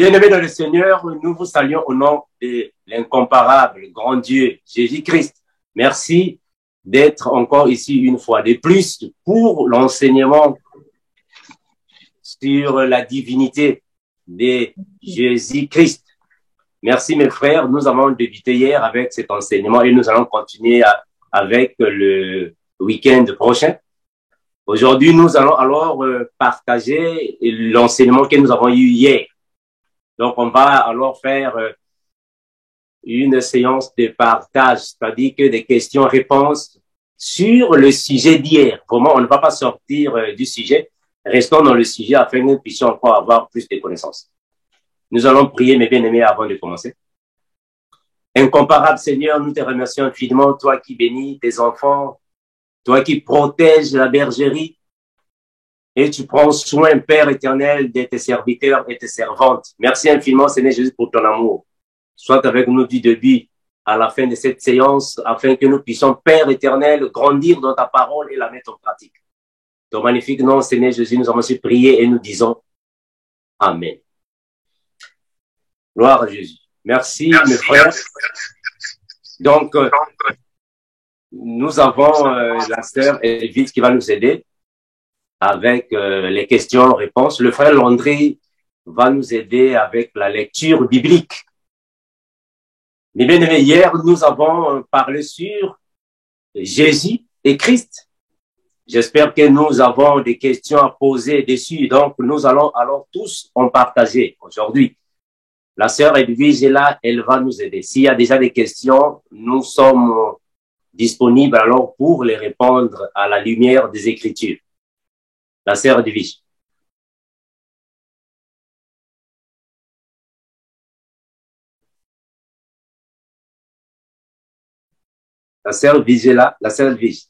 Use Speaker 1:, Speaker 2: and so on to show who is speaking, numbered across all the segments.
Speaker 1: Bien-aimés dans le Seigneur, nous vous saluons au nom de l'incomparable grand Dieu, Jésus-Christ. Merci d'être encore ici une fois de plus pour l'enseignement sur la divinité de Jésus-Christ. Merci mes frères, nous avons débuté hier avec cet enseignement et nous allons continuer avec le week-end prochain. Aujourd'hui, nous allons alors partager l'enseignement que nous avons eu hier. Donc, on va alors faire une séance de partage, c'est-à-dire que des questions-réponses sur le sujet d'hier. Vraiment, on ne va pas sortir du sujet. Restons dans le sujet afin que nous puissions encore avoir plus de connaissances. Nous allons prier, mes bien-aimés, avant de commencer. Incomparable Seigneur, nous te remercions infiniment, toi qui bénis tes enfants, toi qui protèges la bergerie, et tu prends soin, Père éternel, de tes serviteurs et tes servantes. Merci infiniment, Seigneur Jésus, pour ton amour. Sois avec nous du début à la fin de cette séance, afin que nous puissions, Père éternel, grandir dans ta parole et la mettre en pratique. Ton magnifique nom, Seigneur Jésus, nous avons su prier et nous disons Amen. Gloire à Jésus. Merci mes frères. Donc, nous avons la sœur Elvite qui va nous aider avec les questions-réponses. Le frère Landry va nous aider avec la lecture biblique. Mais bien aimé, hier, nous avons parlé sur Jésus et Christ. J'espère que nous avons des questions à poser dessus. Donc, nous allons alors tous en partager aujourd'hui. La sœur Edwige est là, elle va nous aider. S'il y a déjà des questions, nous sommes disponibles alors pour les répondre à la lumière des Écritures. La sœur Edwige. La sœur Edwige est là, la sœur Edwige.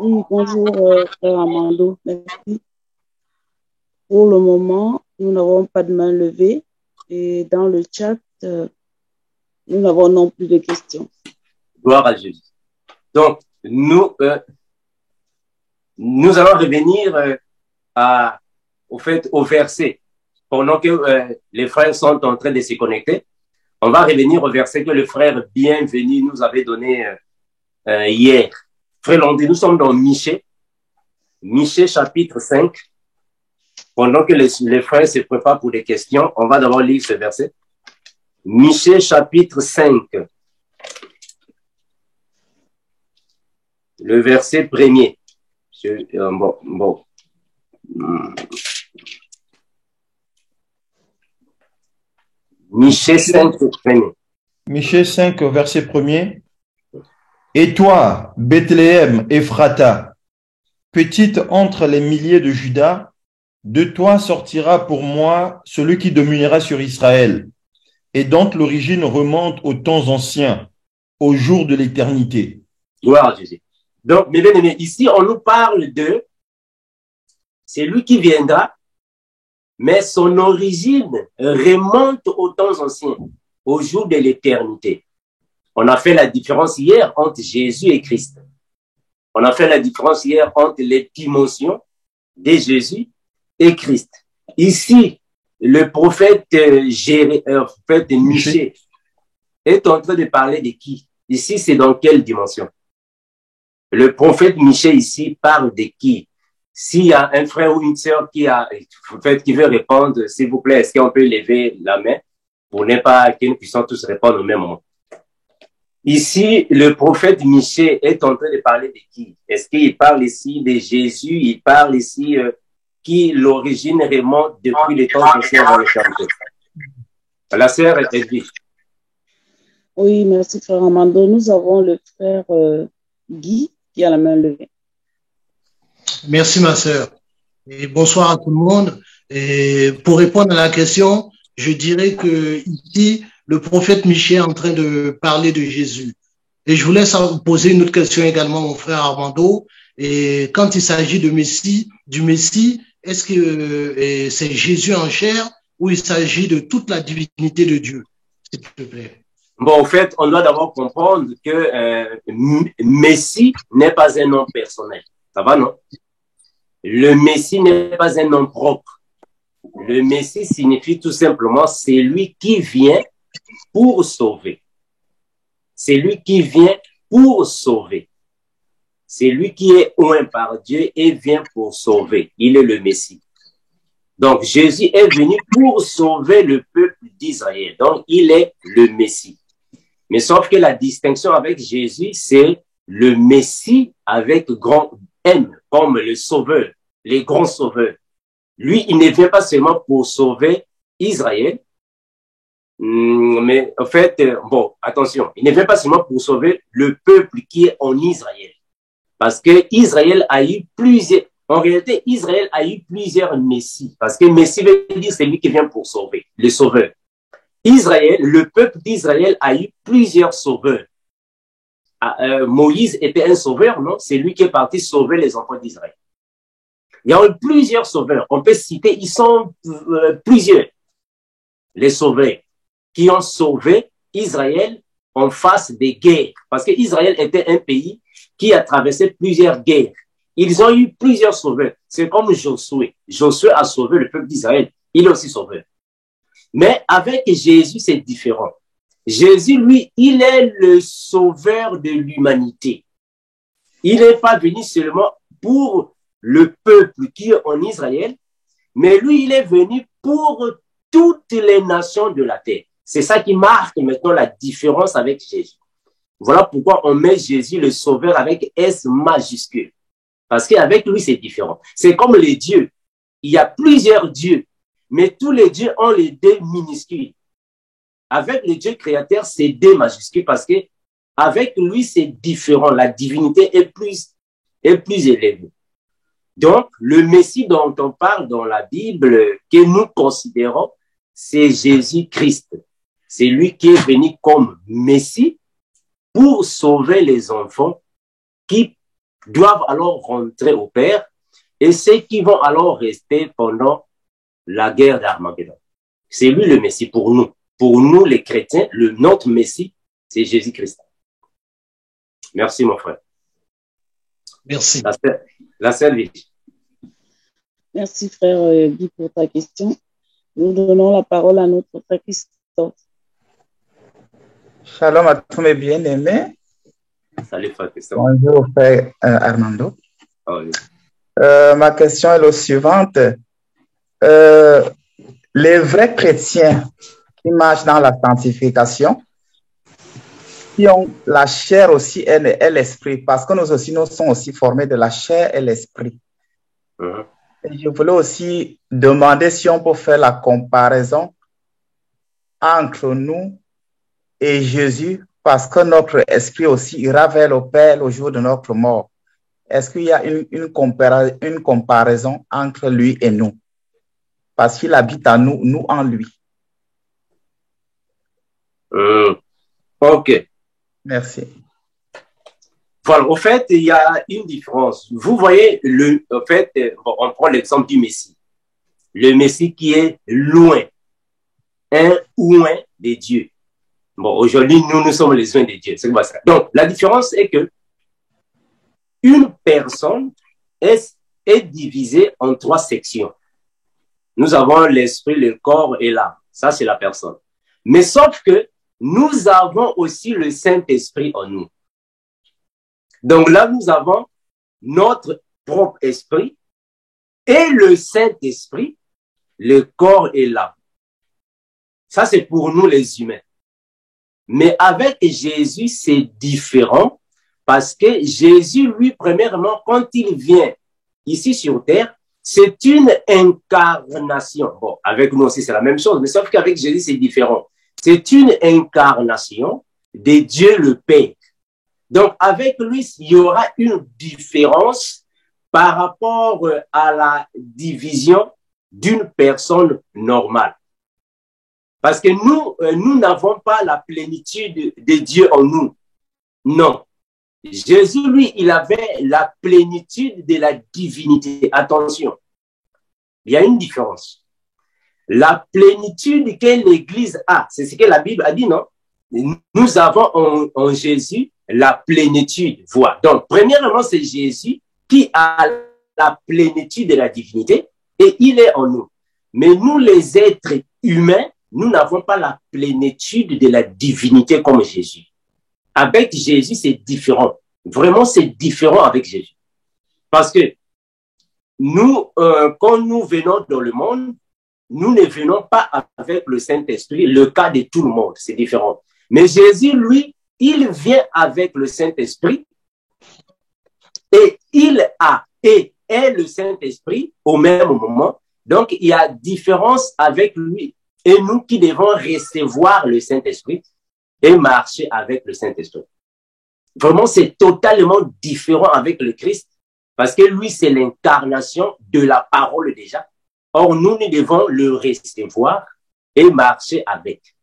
Speaker 2: Oui, bonjour, frère Armando. Merci. Pour le moment, nous n'avons pas de main levée et dans le chat, nous n'avons non plus de questions.
Speaker 1: Gloire à Jésus. Donc, nous allons revenir au verset. Pendant que les frères sont en train de se connecter, on va revenir au verset que le frère Bienvenu nous avait donné hier. Frère Landry, nous sommes dans Michée chapitre 5. Pendant que les frères se préparent pour des questions, on va d'abord lire ce verset. Michée chapitre 5. Le verset premier. Michée 5, premier.
Speaker 3: Michée 5, verset premier. Et toi, Bethléem Ephrata, petite entre les milliers de Juda, de toi sortira pour moi celui qui dominera sur Israël, et dont l'origine remonte aux temps anciens, au jour de l'éternité.
Speaker 1: Gloire à Jésus. Donc, mes bien-aimés, ici, on nous parle de celui qui viendra, mais son origine remonte aux temps anciens, au jour de l'éternité. On a fait la différence hier entre Jésus et Christ. On a fait la différence hier entre les dimensions de Jésus et Christ. Ici, le prophète Michée est en train de parler de qui? Ici, c'est dans quelle dimension? Le prophète Michée ici parle de qui? S'il y a un frère ou une sœur qui veut répondre, s'il vous plaît, est-ce qu'on peut lever la main pour ne pas que nous puissions tous répondre au même moment? Ici, le prophète Michée est en train de parler de qui? Est-ce qu'il parle ici de Jésus? Il parle ici qui l'origine remonte depuis les temps anciens dans le chantier. La sœur Edwige.
Speaker 2: Oui, merci frère Armando. Nous avons le frère Guy qui a la main levée.
Speaker 4: Merci ma sœur. Et bonsoir à tout le monde. Et pour répondre à la question, je dirais que ici, le prophète Michée est en train de parler de Jésus. Et je voulais poser une autre question également, mon frère Armando. Et quand il s'agit du Messie, est-ce que c'est Jésus en chair ou il s'agit de toute la divinité de Dieu, s'il te plaît?
Speaker 1: Bon, en fait, on doit d'abord comprendre que Messie n'est pas un nom personnel. Ça va, non? Le Messie n'est pas un nom propre. Le Messie signifie tout simplement c'est lui qui vient pour sauver. C'est lui qui vient pour sauver. C'est lui qui est oint par Dieu et vient pour sauver. Il est le Messie. Donc, Jésus est venu pour sauver le peuple d'Israël. Donc, il est le Messie. Mais sauf que la distinction avec Jésus, c'est le Messie avec grand M, comme le sauveur, les grands sauveurs. Lui, il ne vient pas seulement pour sauver Israël, mais en fait, bon, attention, il ne vient pas seulement pour sauver le peuple qui est en Israël. Parce que Israël a eu plusieurs, en réalité, Israël a eu plusieurs messies. Parce que Messie veut dire c'est lui qui vient pour sauver, le sauveur. Israël, le peuple d'Israël a eu plusieurs sauveurs. Moïse était un sauveur, non? C'est lui qui est parti sauver les enfants d'Israël. Il y a eu plusieurs sauveurs. On peut citer, ils sont plusieurs, les sauveurs qui ont sauvé Israël en face des guerres. Parce que Israël était un pays qui a traversé plusieurs guerres. Ils ont eu plusieurs sauveurs. C'est comme Josué. Josué a sauvé le peuple d'Israël. Il est aussi sauveur. Mais avec Jésus, c'est différent. Jésus, lui, il est le sauveur de l'humanité. Il n'est pas venu seulement pour le peuple qui est en Israël, mais lui, il est venu pour toutes les nations de la terre. C'est ça qui marque maintenant la différence avec Jésus. Voilà pourquoi on met Jésus le sauveur avec S majuscule. Parce qu'avec lui, c'est différent. C'est comme les dieux. Il y a plusieurs dieux, mais tous les dieux ont les D minuscules. Avec le Dieu créateur, c'est D majuscule parce que avec lui, c'est différent. La divinité est plus élevée. Donc, le Messie dont on parle dans la Bible, que nous considérons, c'est Jésus-Christ. C'est lui qui est venu comme Messie pour sauver les enfants qui doivent alors rentrer au Père et ceux qui vont alors rester pendant la guerre d'Armageddon. C'est lui le Messie pour nous. Pour nous, les chrétiens, notre Messie, c'est Jésus-Christ. Merci, mon frère.
Speaker 4: Merci.
Speaker 1: La Sylvie.
Speaker 2: Merci, frère Guy, pour ta question. Nous donnons la parole à notre frère Christophe.
Speaker 5: Shalom à tous mes bien-aimés.
Speaker 1: Salut, frère Christophe.
Speaker 5: Bonjour, frère Armando.
Speaker 1: Oh, oui.
Speaker 5: Ma question est la suivante. Les vrais chrétiens qui marchent dans la sanctification, qui ont la chair aussi et l'esprit, parce que nous aussi, nous sommes aussi formés de la chair et l'esprit. Et je voulais aussi demander si on peut faire la comparaison entre nous et Jésus, parce que notre esprit aussi ira vers le Père au jour de notre mort. Est-ce qu'il y a une comparaison entre lui et nous? Parce qu'il habite en nous, nous en lui.
Speaker 1: Ok.
Speaker 5: Merci.
Speaker 1: Voilà, au fait, il y a une différence. Vous voyez, en fait, on prend l'exemple du Messie. Le Messie qui est loin, un oint des dieux. Bon, aujourd'hui, nous sommes les oints des dieux. C'est comme ça. Donc, la différence est que une personne est divisée en 3 sections. Nous avons l'esprit, le corps et l'âme. Ça, c'est la personne. Mais sauf que nous avons aussi le Saint-Esprit en nous. Donc là, nous avons notre propre esprit et le Saint-Esprit, le corps et l'âme. Ça, c'est pour nous les humains. Mais avec Jésus, c'est différent parce que Jésus, lui, premièrement, quand il vient ici sur terre, c'est une incarnation. Bon, avec nous aussi, c'est la même chose, mais sauf qu'avec Jésus, c'est différent. C'est une incarnation de Dieu le Père. Donc, avec lui, il y aura une différence par rapport à la division d'une personne normale. Parce que nous n'avons pas la plénitude de Dieu en nous. Non. Jésus, lui, il avait la plénitude de la divinité. Attention, il y a une différence. La plénitude que l'Église a, c'est ce que la Bible a dit, non? Nous avons en Jésus la plénitude. Voilà. Donc, premièrement, c'est Jésus qui a la plénitude de la divinité et il est en nous. Mais nous, les êtres humains, nous n'avons pas la plénitude de la divinité comme Jésus. Avec Jésus, c'est différent. Vraiment, c'est différent avec Jésus. Parce que nous, quand nous venons dans le monde, nous ne venons pas avec le Saint-Esprit. Le cas de tout le monde, c'est différent. Mais Jésus, lui, il vient avec le Saint-Esprit et il a et est le Saint-Esprit au même moment. Donc, il y a différence avec lui et nous qui devons recevoir le Saint-Esprit et marcher avec le Saint-Esprit. Vraiment, c'est totalement différent avec le Christ parce que lui, c'est l'incarnation de la parole déjà. Or, nous devons le recevoir et marcher avec.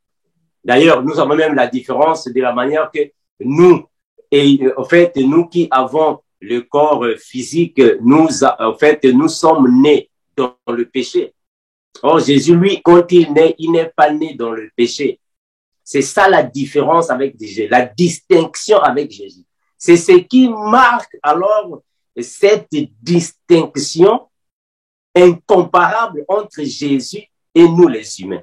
Speaker 1: D'ailleurs, nous avons même la différence de la manière que nous, et en fait, nous qui avons le corps physique, nous sommes nés dans le péché. Or, Jésus, lui, quand il naît, il n'est pas né dans le péché. C'est ça la différence avec Jésus, la distinction avec Jésus. C'est ce qui marque alors cette distinction incomparable entre Jésus et nous les humains.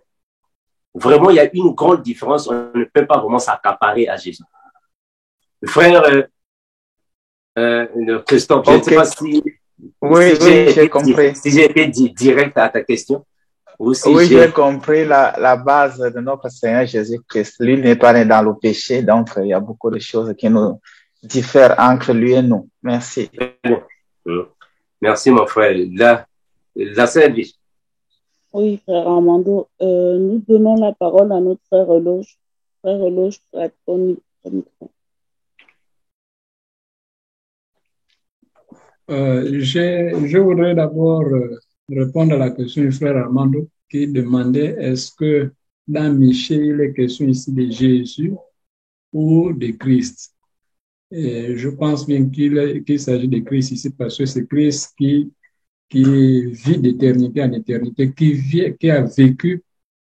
Speaker 1: Vraiment, il y a une grande différence. On ne peut pas vraiment s'accaparer à Jésus. Frère Christophe, je ne sais pas si,
Speaker 5: j'ai compris.
Speaker 1: Si j'ai été direct à ta question.
Speaker 5: Oui, j'ai compris la base de notre Seigneur Jésus-Christ. Lui n'est pas né dans le péché, donc il y a beaucoup de choses qui nous diffèrent entre lui et nous. Merci.
Speaker 1: Merci, mon frère. La service.
Speaker 2: Oui, frère Armando, nous donnons la parole à notre frère Eloge. Frère Eloge, prête au micro.
Speaker 6: Je voudrais d'abord répondre à la question du frère Armando qui demandait est-ce que dans Michée, il est question ici de Jésus ou de Christ. Et je pense bien qu'il s'agit de Christ ici parce que c'est Christ qui vit d'éternité en éternité, qui a vécu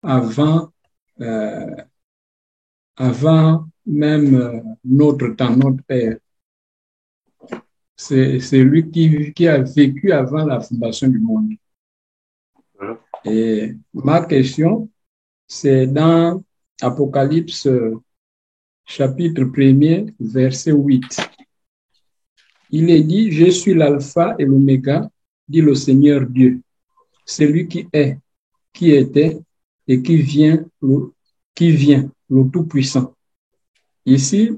Speaker 6: avant même notre temps, notre Père. C'est lui qui a vécu avant la fondation du monde. Et ma question, c'est dans Apocalypse chapitre 1er, verset 8. Il est dit, je suis l'alpha et l'oméga, dit le Seigneur Dieu, celui qui est, qui était et qui vient, le Tout-Puissant. Ici,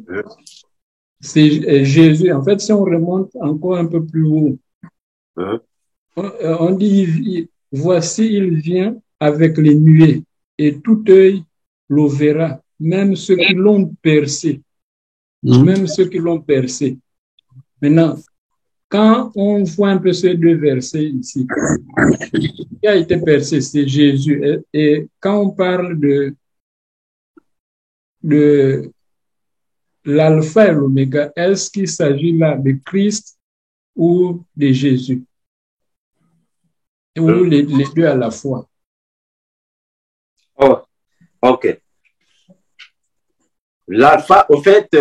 Speaker 6: c'est Jésus. En fait, si on remonte encore un peu plus haut, on dit, voici, il vient avec les nuées, et tout œil le verra, même ceux qui l'ont percé. Même ceux qui l'ont percé. Maintenant, quand on voit un peu ces deux versets ici, qui a été percé, c'est Jésus. Et quand on parle de l'alpha et l'oméga, est-ce qu'il s'agit là de Christ ou de Jésus? Ou les deux à la fois?
Speaker 1: Oh, ok. L'alpha, au fait,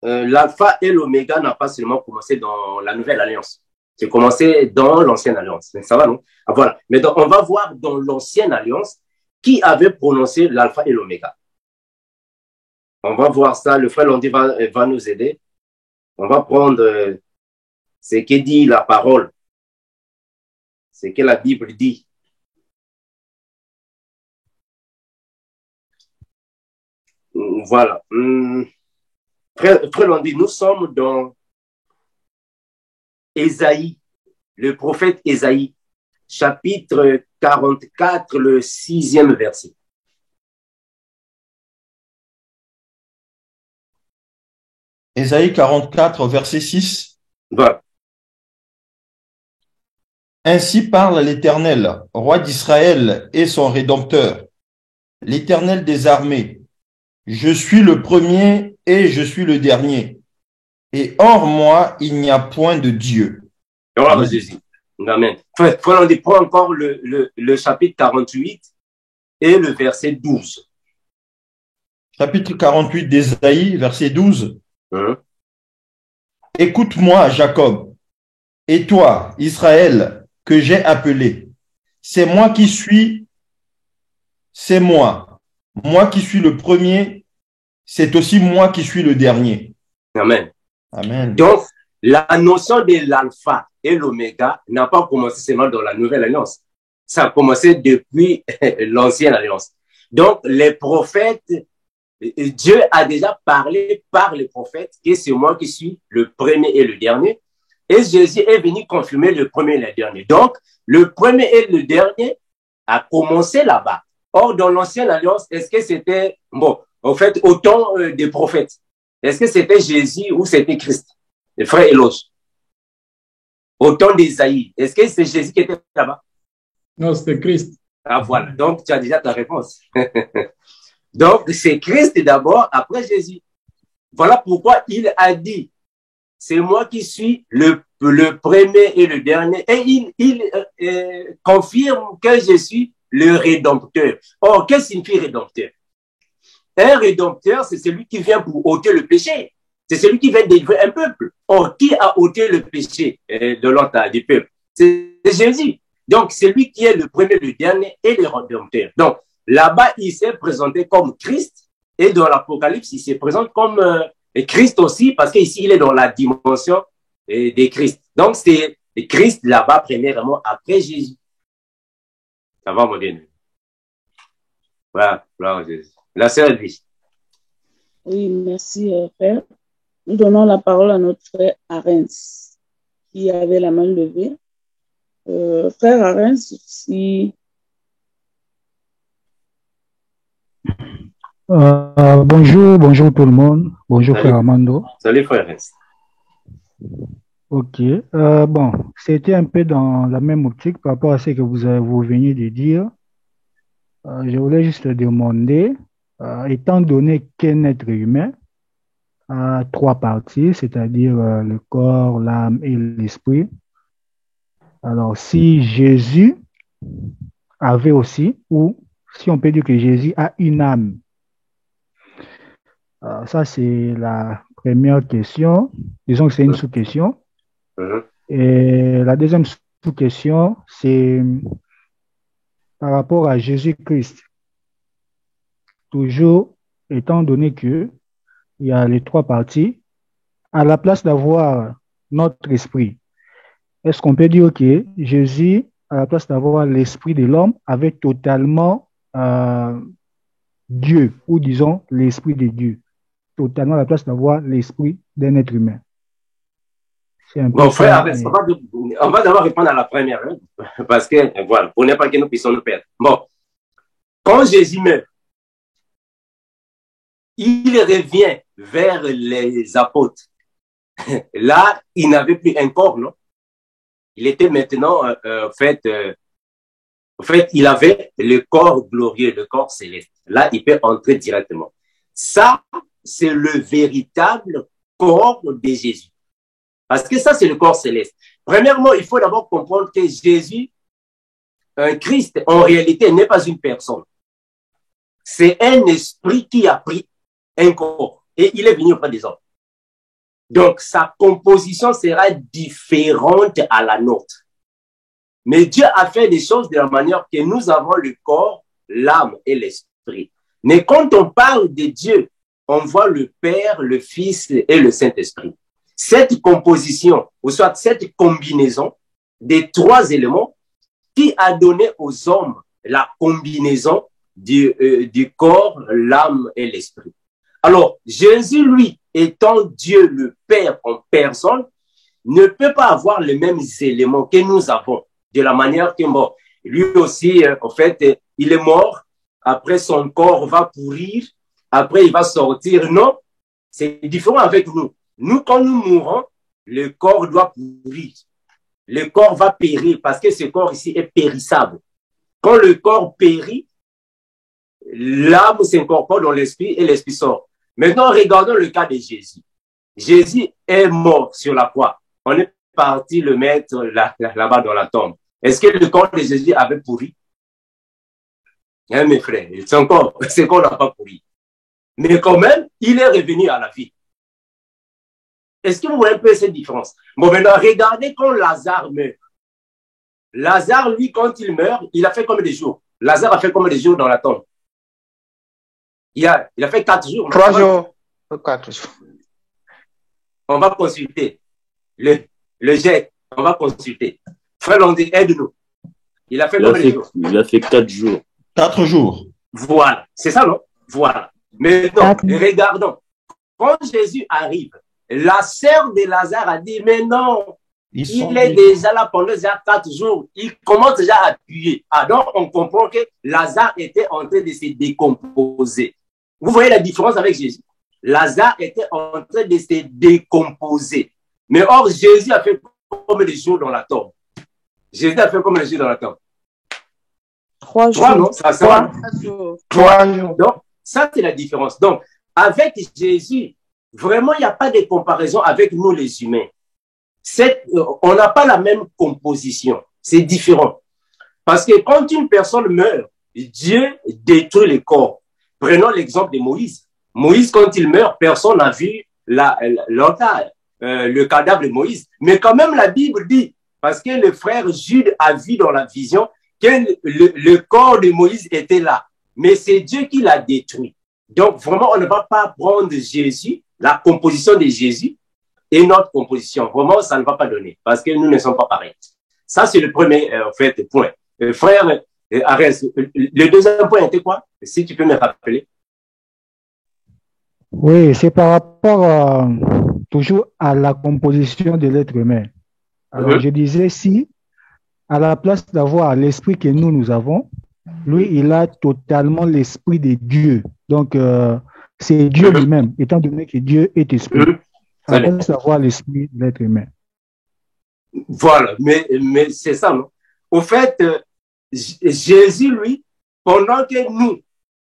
Speaker 1: l'alpha et l'oméga n'a pas seulement commencé dans la nouvelle alliance. C'est commencé dans l'ancienne alliance. Ça va, non? Ah, voilà. Mais donc, on va voir dans l'ancienne alliance qui avait prononcé l'alpha et l'oméga. On va voir ça. Le frère Londi va nous aider. On va prendre ce que dit la parole. Ce que la Bible dit. Voilà. Frère Londi, nous sommes dans Ésaïe, le prophète Ésaïe, chapitre 44, le 6e verset.
Speaker 3: Ésaïe 44, verset 6.
Speaker 1: Voilà.
Speaker 3: Ainsi parle l'Éternel, roi d'Israël et son Rédempteur, l'Éternel des armées. Je suis le premier et je suis le dernier. Et hors moi, il n'y a point de Dieu.
Speaker 1: Gloire à Jésus. Amen. On prend encore le chapitre 48 et le verset 12.
Speaker 3: Chapitre 48 d'Ésaïe, verset 12. Écoute-moi, Jacob, et toi, Israël, que j'ai appelé. c'est moi qui suis, c'est moi. Moi qui suis le premier, c'est aussi moi qui suis le dernier.
Speaker 1: Amen.
Speaker 3: Amen.
Speaker 1: Donc, la notion de l'alpha et l'oméga n'a pas commencé seulement dans la nouvelle alliance. Ça a commencé depuis l'ancienne alliance. Donc, les prophètes, Dieu a déjà parlé par les prophètes que c'est moi qui suis le premier et le dernier. Et Jésus est venu confirmer le premier et le dernier. Donc, le premier et le dernier a commencé là-bas. Or, dans l'ancienne alliance, est-ce que c'était, bon, en fait, autant des prophètes, est-ce que c'était Jésus ou c'était Christ? Le frère Eloge. Autant d'Isaïe, est-ce que c'est Jésus qui était là-bas?
Speaker 6: Non, c'était Christ.
Speaker 1: Ah, voilà. Donc, tu as déjà ta réponse. Donc, c'est Christ d'abord, après Jésus. Voilà pourquoi il a dit, c'est moi qui suis le premier et le dernier. Et il confirme que je suis le Rédempteur. Or, qu'est-ce que signifie Rédempteur? Un Rédempteur, c'est celui qui vient pour ôter le péché. C'est celui qui vient délivrer un peuple. Or, qui a ôté le péché de l'autre du peuple? C'est Jésus. Donc, c'est lui qui est le premier, le dernier et le Rédempteur. Donc, là-bas, il s'est présenté comme Christ. Et dans l'Apocalypse, il se présente comme Christ aussi, parce qu'ici, il est dans la dimension de Christ. Donc, c'est Christ là-bas, premièrement, après Jésus. Ça va, mon bien. Voilà, voilà, Jésus. La sœur Elvis.
Speaker 2: Oui, merci, frère. Nous donnons la parole à notre frère Arens, qui avait la main levée. Frère Arens, si...
Speaker 7: Bonjour tout le monde. Bonjour,
Speaker 1: Salut.
Speaker 7: frère Armando.
Speaker 1: Salut, frère Arens.
Speaker 7: Ok. Bon, c'était un peu dans la même optique par rapport à ce que vous veniez de dire. Je voulais juste demander, étant donné qu'un être humain a trois parties, c'est-à-dire le corps, l'âme et l'esprit, alors si Jésus avait aussi, ou si on peut dire que Jésus a une âme, ça c'est la première question. Disons que c'est une sous-question. Et la deuxième sous-question, c'est par rapport à Jésus-Christ. Toujours, étant donné que il y a les trois parties, à la place d'avoir notre esprit, est-ce qu'on peut dire que Jésus, à la place d'avoir l'esprit de l'homme, avait totalement Dieu, ou disons l'esprit de Dieu, totalement à la place d'avoir l'esprit d'un être humain? C'est un peu
Speaker 1: Bon, frère,
Speaker 7: ça, mais...
Speaker 1: on va d'abord répondre à la première, hein, parce que, voilà, pour ne pas que nous puissions nous perdre. Bon, quand Jésus meurt, il revient vers les apôtres. Là, il n'avait plus un corps, non? Il était maintenant, en fait, il avait le corps glorieux, le corps céleste. Là, il peut entrer directement. Ça, c'est le véritable corps de Jésus. Parce que ça, c'est le corps céleste. Premièrement, il faut d'abord comprendre que Jésus, un Christ, en réalité, n'est pas une personne. C'est un esprit qui a pris un corps et il est venu auprès des hommes. Donc, sa composition sera différente à la nôtre. Mais Dieu a fait les choses de la manière que nous avons le corps, l'âme et l'esprit. Mais quand on parle de Dieu, on voit le Père, le Fils et le Saint-Esprit. Cette composition, ou soit cette combinaison des trois éléments qui a donné aux hommes la combinaison du corps, l'âme et l'esprit. Alors, Jésus, lui, étant Dieu le Père en personne, ne peut pas avoir les mêmes éléments que nous avons, de la manière que bon, lui aussi, en fait, il est mort, après son corps va pourrir, après il va sortir. Non, c'est différent avec nous. Nous, quand nous mourons, le corps doit pourrir. Le corps va périr parce que ce corps ici est périssable. Quand le corps périt, l'âme s'incorpore dans l'esprit et l'esprit sort. Maintenant, regardons le cas de Jésus. Jésus est mort sur la croix. On est parti le mettre là-bas dans la tombe. Est-ce que le corps de Jésus avait pourri? Hein, mes frères, son corps n'a pas pourri. Mais quand même, il est revenu à la vie. Est-ce que vous voyez un peu cette différence? Bon, maintenant, regardez quand Lazare meurt. Lazare, lui, quand il meurt, il a fait combien de jours? Lazare a fait combien de jours dans la tombe? Il a fait 4 jours.
Speaker 5: 3 jours. 4 jours.
Speaker 1: On va consulter. Le jet, on va consulter. Frère Landé, aide-nous. Il a fait combien de jours?
Speaker 8: Il a fait 4 jours.
Speaker 3: 4 jours.
Speaker 1: Voilà. C'est ça, non? Voilà. Maintenant, regardons. Quand Jésus arrive, la sœur de Lazare a dit, mais non, il est déjà là pendant déjà 4 jours. Il commence déjà à puer. Alors, on comprend que Lazare était en train de se décomposer. Vous voyez la différence avec Jésus? Lazare était en train de se décomposer. Mais or, Jésus a fait combien de jours dans la tombe? Jésus a fait combien de jours dans la tombe?
Speaker 2: 3 jours.
Speaker 1: 3, non? Ça,
Speaker 5: 3 jours.
Speaker 1: Donc, ça, c'est la différence. Donc, avec Jésus, vraiment, il n'y a pas de comparaison avec nous, les humains. On n'a pas la même composition. C'est différent. Parce que quand une personne meurt, Dieu détruit le corps. Prenons l'exemple de Moïse. Moïse, quand il meurt, personne n'a vu l'altar, le cadavre de Moïse. Mais quand même, la Bible dit, parce que le frère Jude a vu dans la vision que le corps de Moïse était là. Mais c'est Dieu qui l'a détruit. Donc, vraiment, on ne va pas prendre Jésus, la composition de Jésus, et notre composition. Vraiment, ça ne va pas donner, parce que nous ne sommes pas pareils. Ça, c'est le premier point. Frère Arès, le deuxième point était quoi? Si tu peux me rappeler.
Speaker 7: Oui, c'est par rapport toujours à la composition de l'être humain. Alors, je disais, si à la place d'avoir l'esprit que nous avons, lui, il a totalement l'esprit de Dieu. Donc, c'est Dieu lui-même, étant donné que Dieu est esprit. À la place d'avoir l'esprit de l'être humain.
Speaker 1: Voilà, mais c'est ça, non? Au fait, Jésus, lui, pendant que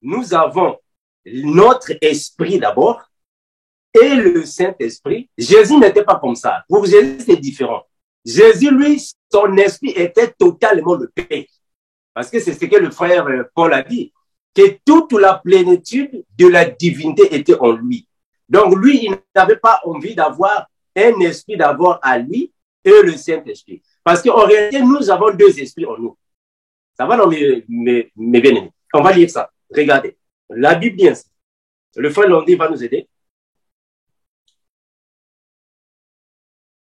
Speaker 1: nous avons notre esprit d'abord et le Saint-Esprit, Jésus n'était pas comme ça. Pour Jésus, c'est différent. Jésus, lui, son esprit était totalement le Père. Parce que c'est ce que le frère Paul a dit, que toute la plénitude de la divinité était en lui. Donc, lui, il n'avait pas envie d'avoir un esprit d'abord à lui et le Saint-Esprit. Parce qu'en réalité, nous avons 2 esprits en nous. Ça va, non, mes bien-aimés? On va lire ça. Regardez. La Bible dit ainsi. Le frère Landy va nous aider.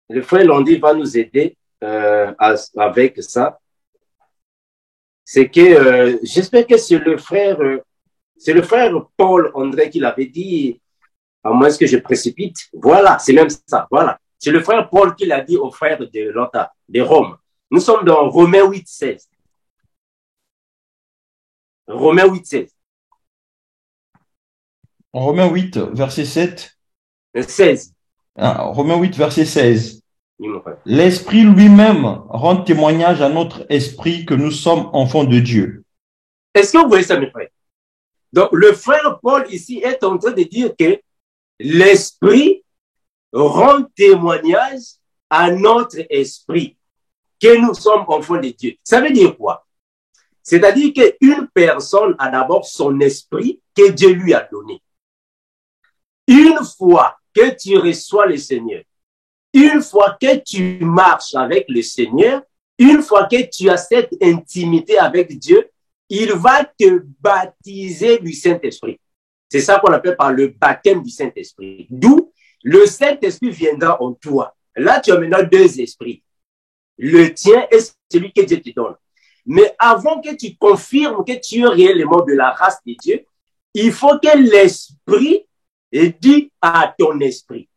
Speaker 1: Le frère Landy va nous aider avec ça. C'est que j'espère que c'est le frère Paul André qui l'avait dit, à moins que je précipite. Voilà, c'est même ça. Voilà. C'est le frère Paul qui l'a dit au frère de Rome. Nous sommes dans Romains 8, 16. Romains 8, 16.
Speaker 3: Romains 8, verset 7.
Speaker 1: 16.
Speaker 3: Romains 8, verset 16. L'Esprit lui-même rend témoignage à notre esprit que nous sommes enfants de Dieu.
Speaker 1: Est-ce que vous voyez ça, mes frères? Donc, le frère Paul ici est en train de dire que l'Esprit rend témoignage à notre esprit que nous sommes enfants de Dieu. Ça veut dire quoi? C'est-à-dire qu'une personne a d'abord son esprit que Dieu lui a donné. Une fois que tu reçois le Seigneur, une fois que tu marches avec le Seigneur, une fois que tu as cette intimité avec Dieu, il va te baptiser du Saint-Esprit. C'est ça qu'on appelle par le baptême du Saint-Esprit. D'où le Saint-Esprit viendra en toi. Là, tu as maintenant 2 esprits. Le tien et celui que Dieu te donne. Mais avant que tu confirmes que tu es réellement de la race de Dieu, il faut que l'Esprit dise à ton esprit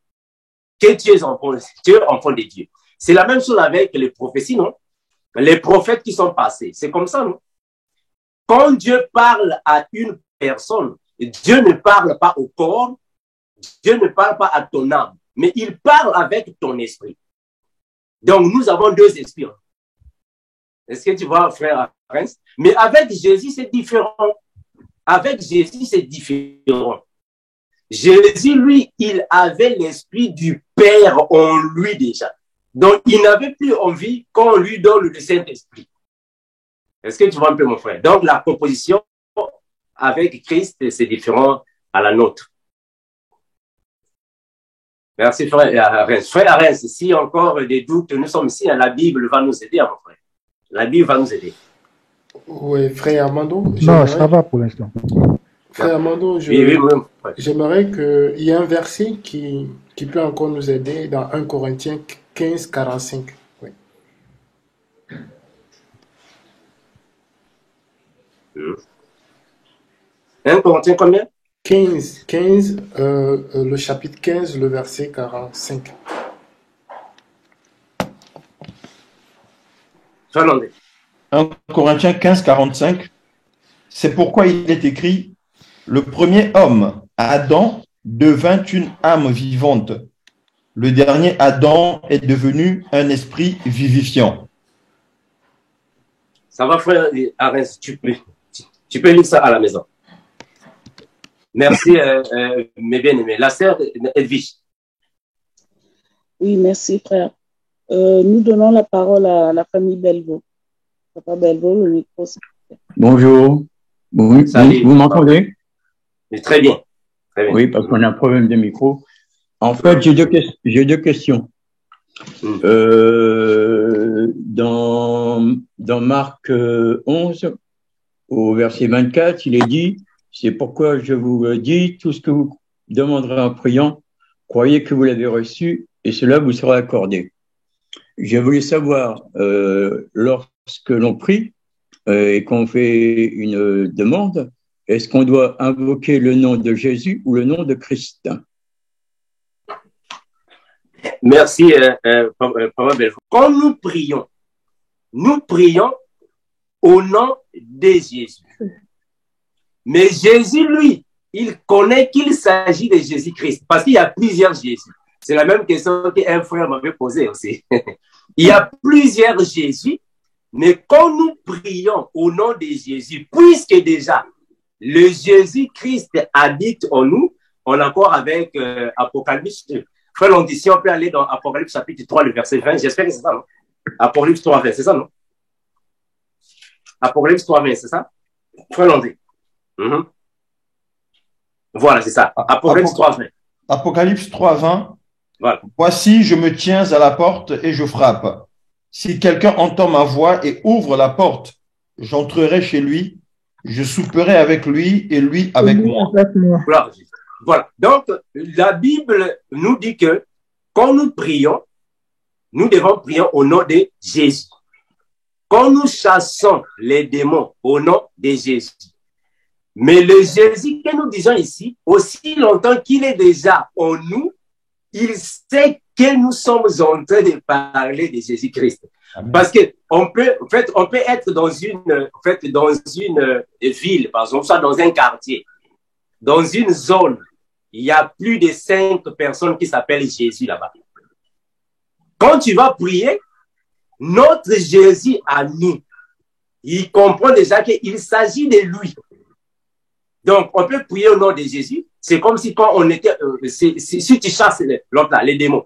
Speaker 1: que tu es enfant de Dieu. C'est la même chose avec les prophéties, non? Les prophètes qui sont passés. C'est comme ça, non? Quand Dieu parle à une personne, Dieu ne parle pas au corps, Dieu ne parle pas à ton âme, mais il parle avec ton esprit. Donc, nous avons 2 esprits. Est-ce que tu vois, frère Prince? Mais avec Jésus, c'est différent. Avec Jésus, c'est différent. Jésus, lui, il avait l'esprit du Père en lui déjà. Donc, il n'avait plus envie qu'on lui donne le Saint-Esprit. Est-ce que tu vois un peu, mon frère? Donc, la composition avec Christ, c'est différent à la nôtre. Merci, frère Arens. Frère Arens, si encore des doutes, nous sommes ici, la Bible va nous aider, mon frère. La Bible va nous aider.
Speaker 8: Oui, frère Armando.
Speaker 7: Non, ça va pour l'instant.
Speaker 8: Frère Armando, j'aimerais qu'il y ait un verset qui peut encore nous aider dans 1 Corinthiens 15, 45. Oui.
Speaker 1: 1 Corinthiens combien?
Speaker 8: 15, le chapitre 15, le verset 45.
Speaker 1: Finlandais.
Speaker 3: 1 Corinthiens 15, 45. C'est pourquoi il est écrit: le premier homme, Adam, devint une âme vivante. Le dernier Adam est devenu un esprit vivifiant.
Speaker 1: Ça va, frère Arès, tu peux lire ça à la maison. Merci, mes bien-aimés. La sœur Edwige.
Speaker 2: Oui, merci, frère. Nous donnons la parole à la famille Belvaux. Papa Belvaux, le micro.
Speaker 9: Bonjour. Vous m'entendez?
Speaker 1: Très bien. Très bien.
Speaker 9: Oui, parce qu'on a un problème de micro. En fait, j'ai deux questions. Dans Marc 11, au verset 24, il est dit: c'est pourquoi je vous dis, tout ce que vous demanderez en priant, croyez que vous l'avez reçu et cela vous sera accordé. Je voulais savoir, lorsque l'on prie et qu'on fait une demande, est-ce qu'on doit invoquer le nom de Jésus ou le nom de Christ?
Speaker 1: Merci, Papa Belfort. Quand nous prions au nom de Jésus. Mais Jésus, lui, il connaît qu'il s'agit de Jésus-Christ parce qu'il y a plusieurs Jésus. C'est la même question qu'un frère m'avait posée aussi. Il y a plusieurs Jésus, mais quand nous prions au nom de Jésus, puisque déjà le Jésus-Christ habite en nous, on a encore avec Apocalypse. Frère, on dit, si on peut aller dans Apocalypse chapitre 3, le verset 20, j'espère que c'est ça, non? Apocalypse 3, 20, c'est ça, non? Apocalypse 3, 20, c'est ça? Frère, on dit. Voilà, c'est ça. Apocalypse 3, 20.
Speaker 3: Apocalypse 3, 20.
Speaker 1: Voilà.
Speaker 3: Voici, je me tiens à la porte et je frappe. Si quelqu'un entend ma voix et ouvre la porte, j'entrerai chez lui, je souperai avec lui et lui avec moi.
Speaker 1: Voilà. Donc, la Bible nous dit que quand nous prions, nous devons prier au nom de Jésus. Quand nous chassons les démons au nom de Jésus. Mais le Jésus que nous disons ici, aussi longtemps qu'il est déjà en nous, il sait que nous sommes en train de parler de Jésus-Christ. Parce que on peut être dans une ville, par exemple, soit dans un quartier, dans une zone, il y a plus de 5 personnes qui s'appellent Jésus là-bas. Quand tu vas prier, notre Jésus à nous, il comprend déjà qu'il s'agit de lui. Donc, on peut prier au nom de Jésus. C'est comme si quand on était, si tu chasses l'autre là, les démons.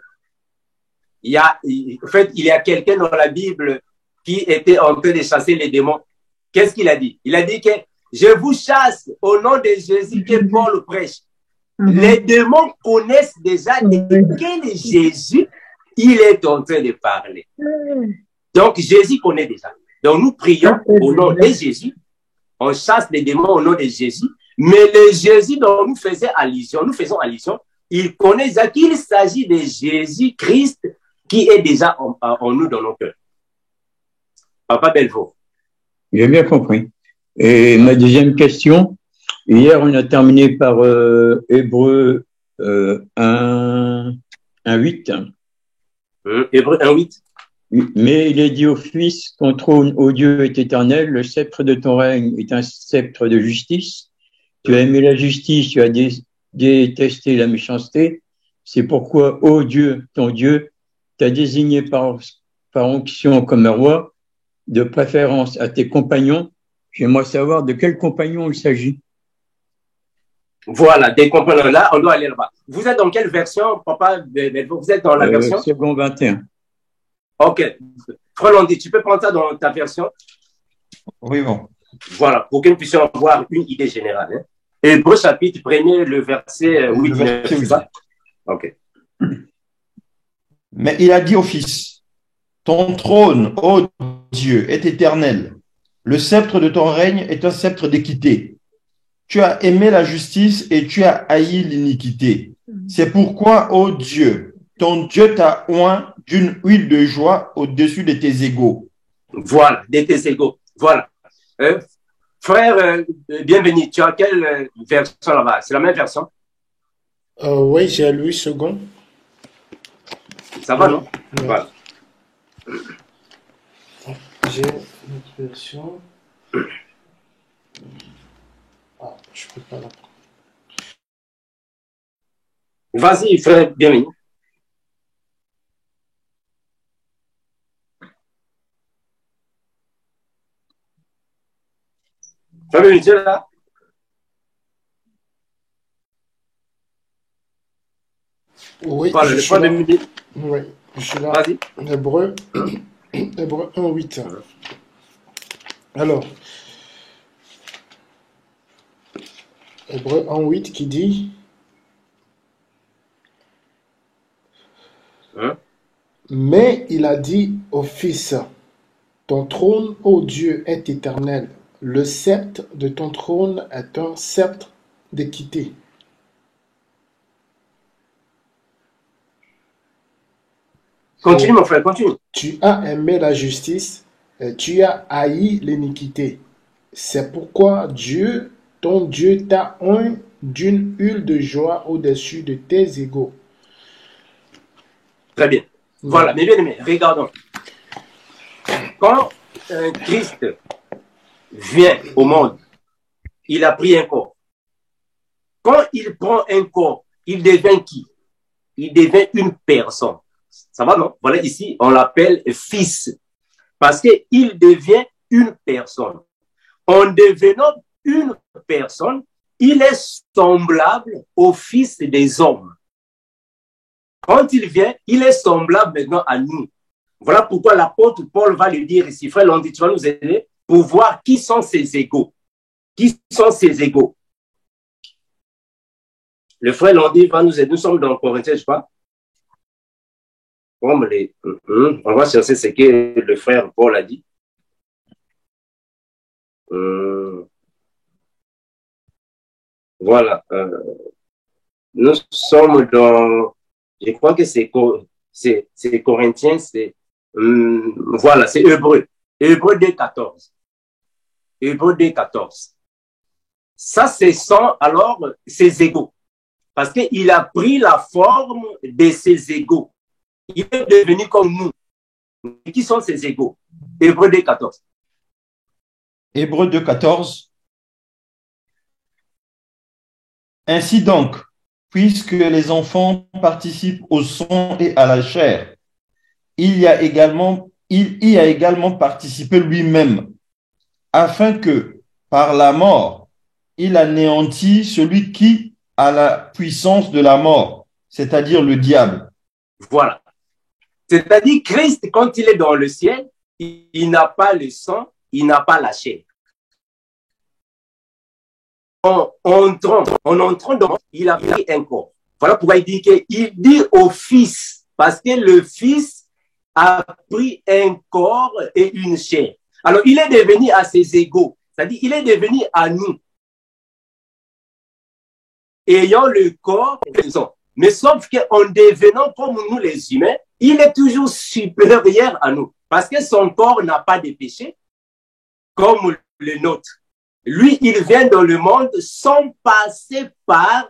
Speaker 1: Il y a quelqu'un dans la Bible qui était en train de chasser les démons. Qu'est-ce qu'il a dit? Il a dit que je vous chasse au nom de Jésus que Paul prêche. Les démons connaissent déjà de quel Jésus il est en train de parler. Donc, Jésus connaît déjà. Donc, nous prions au nom de Jésus. On chasse les démons au nom de Jésus. Mais le Jésus dont nous faisons allusion, il connaît déjà qu'il s'agit de Jésus-Christ qui est déjà en nous dans nos cœurs. Papa Belvaux.
Speaker 9: J'ai bien compris. Et ma deuxième question, hier on a terminé par Hébreux 1, 8.
Speaker 1: Hébreux 1, 8.
Speaker 9: Mais il est dit au Fils, ton trône, ô Dieu, est éternel, le sceptre de ton règne est un sceptre de justice. Tu as aimé la justice, tu as détesté la méchanceté. C'est pourquoi, ô Dieu, ton Dieu, t'a désigné par onction comme un roi, de préférence à tes compagnons. J'aimerais savoir de quels compagnons il s'agit.
Speaker 1: Voilà, des compagnons. Là, on doit aller là-bas. Vous êtes dans quelle version, papa? Vous êtes dans la version?
Speaker 9: Second 21.
Speaker 1: Ok. Frère Landy, tu peux prendre ça dans ta version?
Speaker 3: Oui, bon.
Speaker 1: Voilà, pour que nous puissions avoir une idée générale. Hein. Hébreux chapitre 1er, le verset 8, 9, c'est ça? Ok.
Speaker 3: Mais il a dit au Fils, Ton trône, ô Dieu, est éternel. Le sceptre de ton règne est un sceptre d'équité. Tu as aimé la justice et tu as haï l'iniquité. C'est pourquoi, ô Dieu, ton Dieu t'a oint d'une huile de joie au-dessus de tes égaux.
Speaker 1: Voilà, de tes égaux. Voilà. Frère, bienvenue. Tu as quelle version là-bas? C'est la même version?
Speaker 8: Oui, j'ai Louis II.
Speaker 1: Ça va, non?
Speaker 8: Ouais.
Speaker 1: Voilà.
Speaker 8: J'ai une autre version. Ah, je peux pas la prendre.
Speaker 1: Vas-y, frère, bienvenue. Frère, bienvenue, tu es là?
Speaker 8: Oui,
Speaker 1: Voilà,
Speaker 8: je
Speaker 1: le
Speaker 8: suis
Speaker 1: frère
Speaker 8: là.
Speaker 1: bienvenue.
Speaker 8: Oui, je suis là.
Speaker 1: Vas-y.
Speaker 8: Hébreu 1:8. Alors, Hébreu 1:8 qui dit
Speaker 1: Hein?
Speaker 8: Mais il a dit au Fils, ton trône, ô Dieu, est éternel. Le sceptre de ton trône est un sceptre d'équité.
Speaker 1: Continue, mon frère, continue.
Speaker 8: Tu as aimé la justice et tu as haï l'iniquité. C'est pourquoi Dieu, ton Dieu, t'a oint d'une huile de joie au-dessus de tes égaux.
Speaker 1: Très bien. Voilà, mes bien-aimés, regardons. Quand Christ vient au monde, il a pris un corps. Quand il prend un corps, il devient qui? Il devient une personne. Ça va, non? Voilà, ici, on l'appelle fils. Parce qu'il devient une personne. En devenant une personne, il est semblable au Fils des hommes. Quand il vient, il est semblable maintenant à nous. Voilà pourquoi l'apôtre Paul va lui dire ici, frère, on dit, tu vas nous aider pour voir qui sont ses égaux. Qui sont ses égaux? Le frère Landy va nous aider. Nous sommes dans Corinthiens, je crois. On va chercher ce que le frère Paul a dit. Voilà. Nous sommes dans, je crois que c'est Corinthiens, voilà, c'est Hébreu. Hébreu 2:14. Hébreu 2:14. Ça, ce sont alors ses égaux. Parce qu'il a pris la forme de ses égaux. Il est devenu comme nous. Qui sont ses égaux? Hébreu 2:14.
Speaker 3: Hébreu 2:14. Ainsi donc, puisque les enfants participent au sang et à la chair, il y a également participé lui-même, afin que, par la mort, il anéantit celui qui a la puissance de la mort, c'est-à-dire le diable.
Speaker 1: Voilà. C'est-à-dire, Christ, quand il est dans le ciel, il n'a pas le sang, il n'a pas la chair. En entrant dans, il a pris un corps. Voilà pourquoi il dit au Fils, parce que le Fils a pris un corps et une chair. Alors, il est devenu à ses égaux, c'est-à-dire, il est devenu à nous, ayant le corps et le sang. Mais sauf qu'en devenant comme nous les humains, il est toujours supérieur à nous, parce que son corps n'a pas de péché, comme le nôtre. Lui, il vient dans le monde sans passer par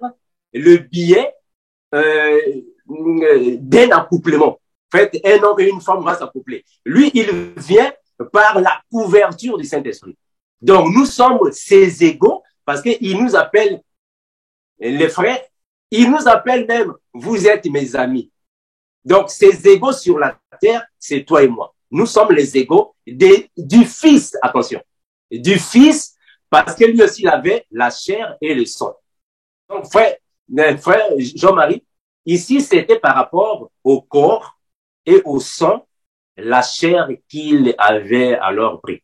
Speaker 1: le biais d'un accouplement. En fait, un homme et une femme vont s'accoupler. Lui, il vient par la couverture du Saint-Esprit. Donc, nous sommes ses égaux parce qu'il nous appelle les frères. Il nous appelle même, vous êtes mes amis. Donc, ses égaux sur la terre, c'est toi et moi. Nous sommes les égaux du Fils, attention, du Fils, parce que lui aussi, il avait la chair et le sang. Donc, frère Jean-Marie, ici, c'était par rapport au corps et au sang, la chair qu'il avait alors pris.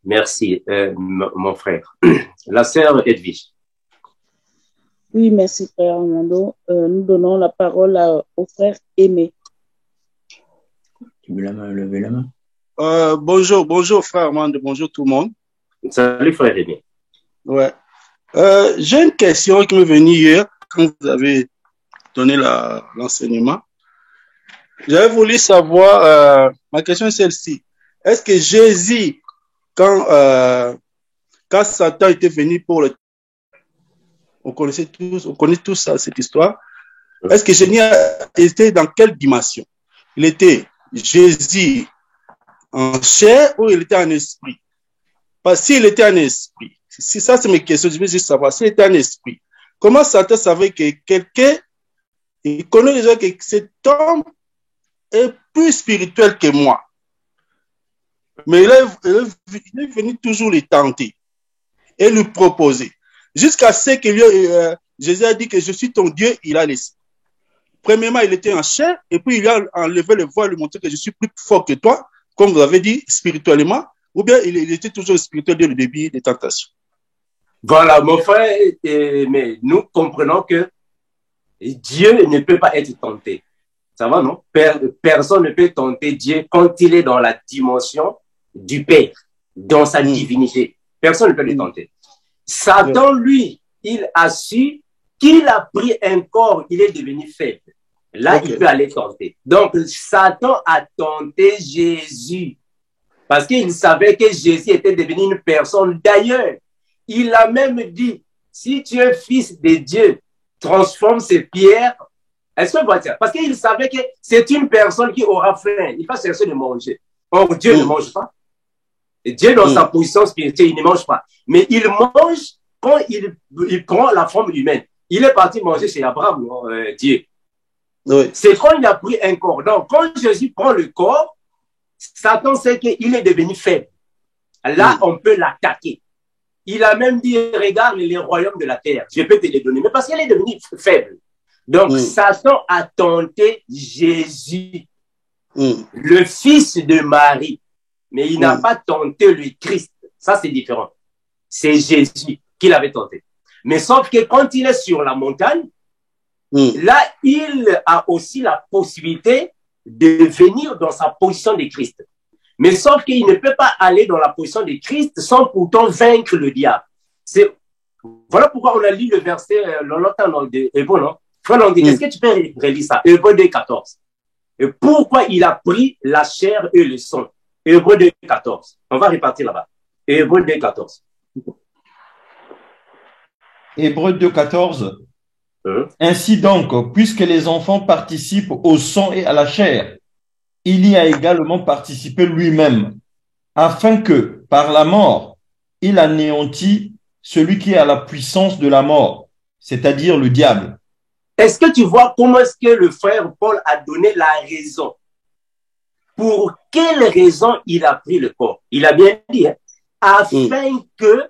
Speaker 1: Merci, mon frère. La sœur Edwige.
Speaker 2: Oui, merci, frère Armando. Nous donnons la parole au frère Aimé.
Speaker 9: Tu veux la main, lever la main.
Speaker 10: Bonjour frère Armand, bonjour tout le monde.
Speaker 1: Salut frère Rémi.
Speaker 10: Ouais. J'ai une question qui m'est venue hier quand vous avez donné l'enseignement. J'avais voulu savoir, ma question est celle-ci. Est-ce que Jésus, quand Satan était venu pour le... On connaît tous ça, cette histoire. Est-ce que Jésus était dans quelle dimension? Il était Jésus en chair ou il était en esprit? Parce que s'il était en esprit, si ça c'est mes questions, je veux juste savoir, s'il était en esprit, comment Satan savait que quelqu'un, il connaît déjà que cet homme est plus spirituel que moi? Mais il est venu toujours les tenter et lui proposer. Jusqu'à ce que Jésus a dit que je suis ton Dieu, il a laissé. Premièrement, il était en chair, et puis il a enlevé le voile, lui montrer que je suis plus fort que toi, comme vous avez dit, spirituellement, ou bien il était toujours spirituel dès le début des tentations.
Speaker 1: Voilà, mon frère, mais nous comprenons que Dieu ne peut pas être tenté. Ça va, non? Personne ne peut tenter Dieu quand il est dans la dimension du Père, dans sa divinité. Personne ne peut le tenter. Satan, lui, il a su qu'il a pris un corps, il est devenu faible. Là, il peut aller tenter. Donc, Satan a tenté Jésus parce qu'il savait que Jésus était devenu une personne. D'ailleurs, il a même dit, si tu es fils de Dieu, transforme ces pierres. Est-ce que vous voyez? Parce qu'il savait que c'est une personne qui aura faim. Il va chercher de manger. Or, Dieu ne mange pas. Et Dieu, dans sa position spirituelle, il ne mange pas. Mais il mange quand il prend la forme humaine. Il est parti manger chez Abraham, Dieu.
Speaker 10: Oui.
Speaker 1: C'est quand il a pris un corps. Donc, quand Jésus prend le corps, Satan sait qu'il est devenu faible. Là, on peut l'attaquer. Il a même dit, regarde les royaumes de la terre, je peux te les donner. Mais parce qu'il est devenu faible. Donc, Satan a tenté Jésus, le fils de Marie. Mais il n'a pas tenté le Christ. Ça, c'est différent. C'est Jésus qui l'avait tenté. Mais sauf que quand il est sur la montagne, là, il a aussi la possibilité de venir dans sa position de Christ. Mais sauf qu'il ne peut pas aller dans la position de Christ sans pourtant vaincre le diable. Voilà pourquoi on a lu le verset longtemps de Hébreux, non? Frère Landy, est-ce que tu peux relire ça? Hébreux 2,14. Et pourquoi il a pris la chair et le sang? Hébreux 2,14. On va repartir là-bas. Hébreux 2,14.
Speaker 3: Hébreux 2,14. Ainsi donc, puisque les enfants participent au sang et à la chair, il y a également participé lui-même, afin que, par la mort, il anéantit celui qui a la puissance de la mort, c'est-à-dire le diable.
Speaker 1: Est-ce que tu vois comment est-ce que le frère Paul a donné la raison? Pour quelle raison il a pris le corps? Il a bien dit, hein, afin que,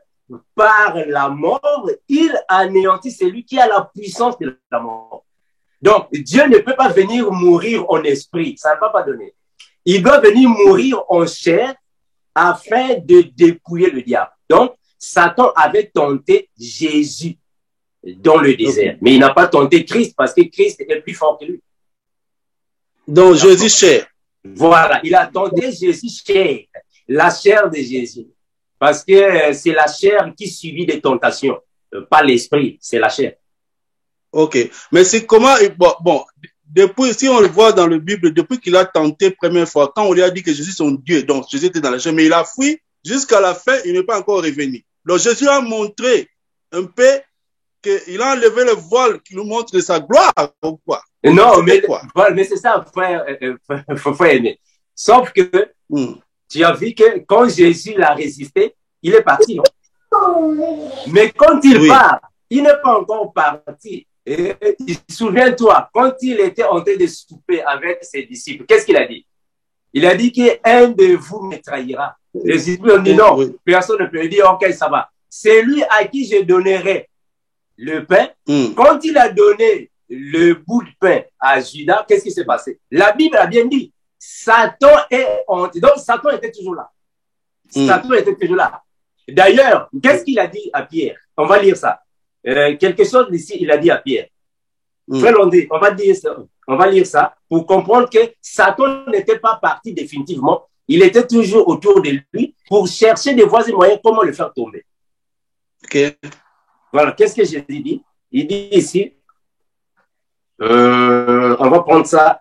Speaker 1: par la mort, il anéantit celui qui a la puissance de la mort. Donc, Dieu ne peut pas venir mourir en esprit. Ça ne va pas donner. Il doit venir mourir en chair afin de dépouiller le diable. Donc, Satan avait tenté Jésus dans le désert. Mais il n'a pas tenté Christ parce que Christ est plus fort que lui.
Speaker 10: Donc, Jésus chair.
Speaker 1: Voilà, il a tenté Jésus chair. La chair de Jésus. Parce que c'est la chair qui subit des tentations. Pas l'esprit, c'est la chair.
Speaker 10: Ok. Mais c'est comment, bon, depuis, si on le voit dans la Bible, depuis qu'il a tenté première fois, quand on lui a dit que Jésus est son Dieu, donc Jésus était dans la chair, mais il a fui jusqu'à la fin, il n'est pas encore revenu. Donc Jésus a montré un peu qu'il a enlevé le voile qui nous montre de sa gloire, ou quoi?
Speaker 1: Non, mais c'est ça, frère aimé. Sauf que tu as vu que quand Jésus l'a résisté, il est parti, non? Mais quand il part, il n'est pas encore parti. Souviens-toi, quand il était en train de souper avec ses disciples, qu'est-ce qu'il a dit? Il a dit qu'un de vous me trahira. Les disciples ont dit non, personne ne peut dire ok, ça va. C'est lui à qui je donnerai le pain. Quand il a donné le bout de pain à Judas, qu'est-ce qui s'est passé? La Bible a bien dit, Satan est hanté. Donc Satan était toujours là. Satan était toujours là. D'ailleurs, qu'est-ce qu'il a dit à Pierre? On va lire ça. Quelque chose d'ici, il a dit à Pierre. Frère Landé, on va dire ça. On va lire ça pour comprendre que Satan n'était pas parti définitivement. Il était toujours autour de lui pour chercher des voies et moyens comment le faire tomber.
Speaker 10: Ok.
Speaker 1: Voilà, qu'est-ce que Jésus dit? Il dit ici, on va prendre ça.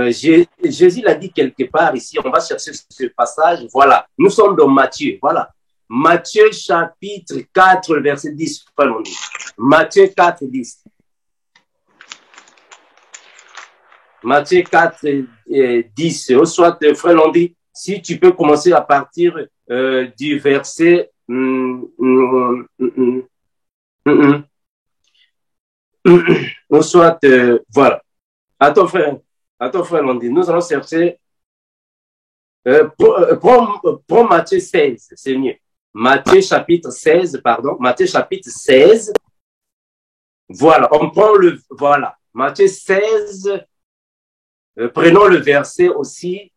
Speaker 1: Jésus l'a dit quelque part ici, on va chercher ce passage. Voilà, nous sommes dans Matthieu. Voilà, Matthieu chapitre 4, verset 10. Matthieu 4, 10. Matthieu 4, 10. Soit, frère Landy, si tu peux commencer à partir du verset... soit, voilà. Attends, frère Landy, nous allons chercher... prends Matthieu 16, c'est mieux. Matthieu chapitre 16, pardon. Matthieu chapitre 16. Voilà, on prend le... Voilà, Matthieu 16... prenons le verset aussi.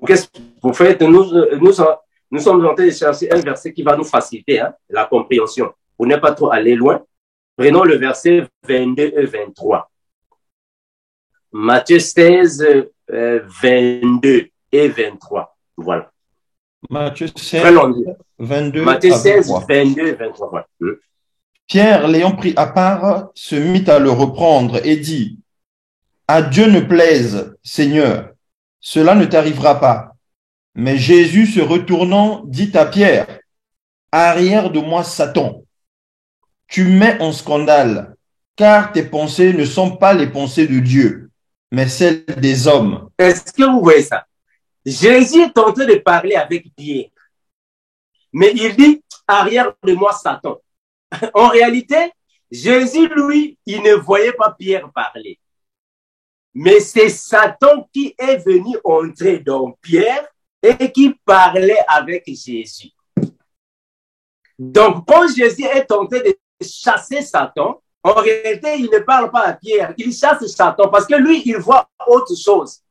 Speaker 1: Qu'est-ce que vous faites? Nous sommes en train de chercher un verset qui va nous faciliter la compréhension. Pour ne pas trop aller loin, prenons le verset 22 et 23. Matthieu 16, 22 et 23. Voilà.
Speaker 3: Matthieu 16, 22
Speaker 1: Matthieu 16,
Speaker 3: 23.
Speaker 1: 22 et 23. Voilà.
Speaker 3: Pierre, l'ayant pris à part, se mit à le reprendre et dit, « À Dieu ne plaise, Seigneur, cela ne t'arrivera pas. » Mais Jésus, se retournant, dit à Pierre, « Arrière de moi, Satan, tu mets en scandale, car tes pensées ne sont pas les pensées de Dieu, mais celles des hommes. »
Speaker 1: Est-ce que vous voyez ça? Jésus est en train de parler avec Pierre, mais il dit, « Arrière de moi, Satan. » En réalité, Jésus, lui, il ne voyait pas Pierre parler. Mais c'est Satan qui est venu entrer dans Pierre et qui parlait avec Jésus. Donc, quand Jésus est en train de chasser Satan, en réalité, il ne parle pas à Pierre, il chasse Satan parce que lui, il voit autre chose.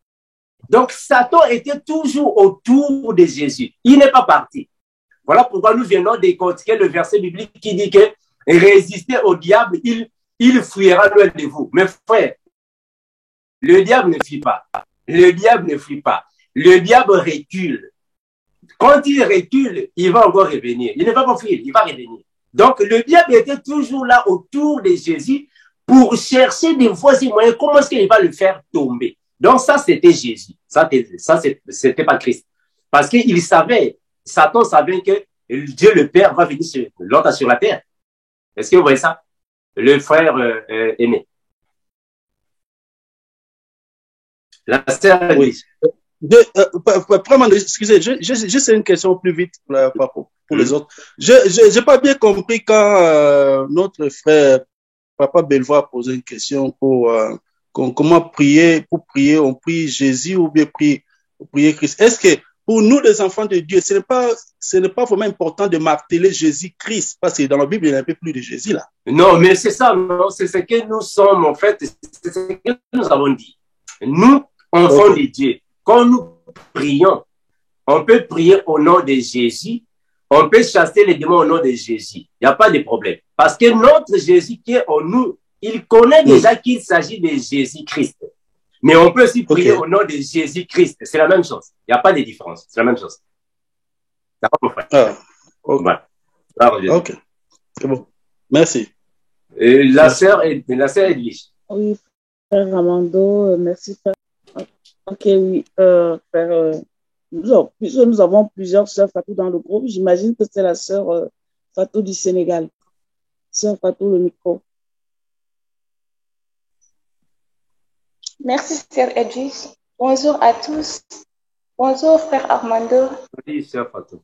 Speaker 1: Donc, Satan était toujours autour de Jésus. Il n'est pas parti. Voilà pourquoi nous venons décortiquer le verset biblique qui dit que résistez au diable, il fuira loin de vous. Mais frère, le diable ne fuit pas. Le diable ne fuit pas. Le diable recule. Quand il recule, il va encore revenir. Il ne va pas fuir, il va revenir. Donc, le diable était toujours là autour de Jésus pour chercher des voies et moyens. Comment est-ce qu'il va le faire tomber? Donc, ça, c'était Jésus. Ça, c'était pas Christ. Parce qu'il savait, Satan savait que Dieu le Père va venir sur la terre. Est-ce que vous voyez ça? Le frère aimé. La sœur, oui.
Speaker 10: Excusez, juste une question plus vite pour les autres. Je n'ai pas bien compris quand notre frère Papa Belvoir a posé une question pour comment prier, pour prier, on prie Jésus ou bien prier Christ. Est-ce que pour nous, les enfants de Dieu, ce n'est pas vraiment important de marteler Jésus-Christ, parce que dans la Bible, il n'y a un peu plus de Jésus là.
Speaker 1: Non, mais c'est ça, non, c'est ce que nous sommes, en fait, c'est ce que nous avons dit. Nous, enfants de Dieu, quand nous prions, on peut prier au nom de Jésus, on peut chasser les démons au nom de Jésus. Il n'y a pas de problème. Parce que notre Jésus qui est en nous, il connaît déjà qu'il s'agit de Jésus-Christ. Mais on peut aussi prier au nom de Jésus-Christ. C'est la même chose. Il n'y a pas de différence. C'est la même chose. D'accord, mon frère?
Speaker 10: Voilà. Ok. C'est bon. Merci.
Speaker 1: La sœur Edwige.
Speaker 2: Oui, frère Armando, merci, frère. Ok, oui, frère. Puisque nous avons plusieurs sœurs Fatou dans le groupe, j'imagine que c'est la sœur Fatou du Sénégal. Sœur Fatou, le micro.
Speaker 11: Merci, sœur Edwige. Bonjour à tous. Bonjour, frère Armando.
Speaker 1: Oui, sœur Fatou.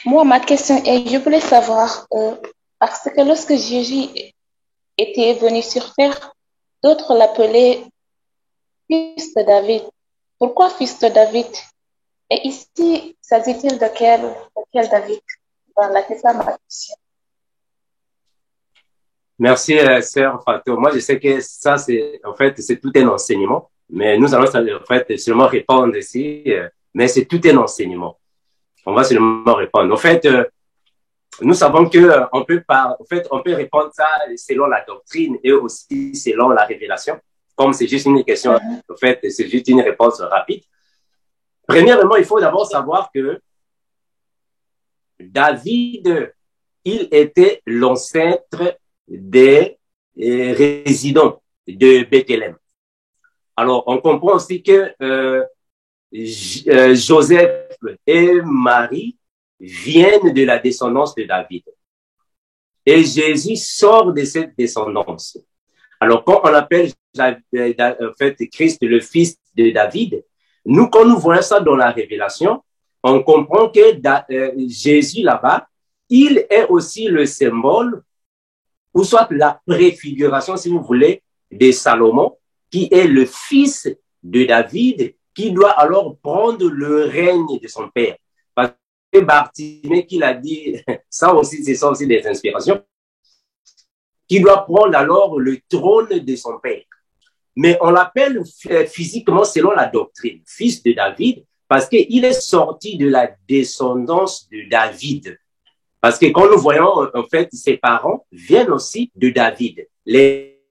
Speaker 11: Moi, ma question est, je voulais savoir, parce que lorsque Jésus était venu sur terre, d'autres l'appelaient fils de David. Pourquoi fils de David? Et ici, s'agit-il de quel David? Voilà, c'est ça ma question.
Speaker 1: Merci, sœur Fatou. Moi, je sais que ça, c'est tout un enseignement. Mais nous allons, en fait, seulement répondre ici. Mais c'est tout un enseignement. On va seulement répondre. En fait, nous savons que en fait, on peut répondre ça selon la doctrine et aussi selon la révélation. Comme c'est juste une question, en fait, c'est juste une réponse rapide. Premièrement, il faut d'abord savoir que David, il était l'ancêtre des résidents de Bethléem. Alors, on comprend aussi que Joseph et Marie viennent de la descendance de David. Et Jésus sort de cette descendance. Alors, quand on appelle en fait Christ le fils de David, nous, quand nous voyons ça dans la Révélation, on comprend que Jésus là-bas, il est aussi le symbole, ou soit la préfiguration, si vous voulez, de Salomon, qui est le fils de David, qui doit alors prendre le règne de son père. Parce que Bartimée, qu'il a dit, ça aussi, c'est ça aussi des inspirations, qui doit prendre alors le trône de son père. Mais on l'appelle physiquement selon la doctrine, fils de David, parce qu'il est sorti de la descendance de David. Parce que quand nous voyons, en fait, ses parents viennent aussi de David, les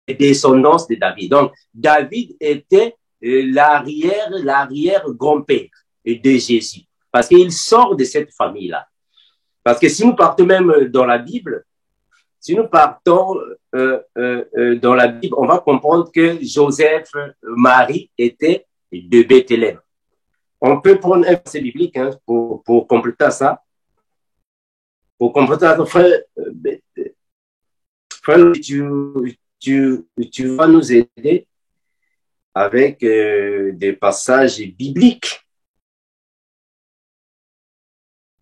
Speaker 1: descendances de David. Donc, David était l'arrière-grand-père de Jésus, parce qu'il sort de cette famille-là. Parce que si nous partons même dans la Bible, si nous partons dans la Bible, on va comprendre que Joseph, Marie étaient de Bethléem. On peut prendre un verset biblique pour compléter ça. Pour compléter ça, frère, tu vas nous aider avec des passages bibliques.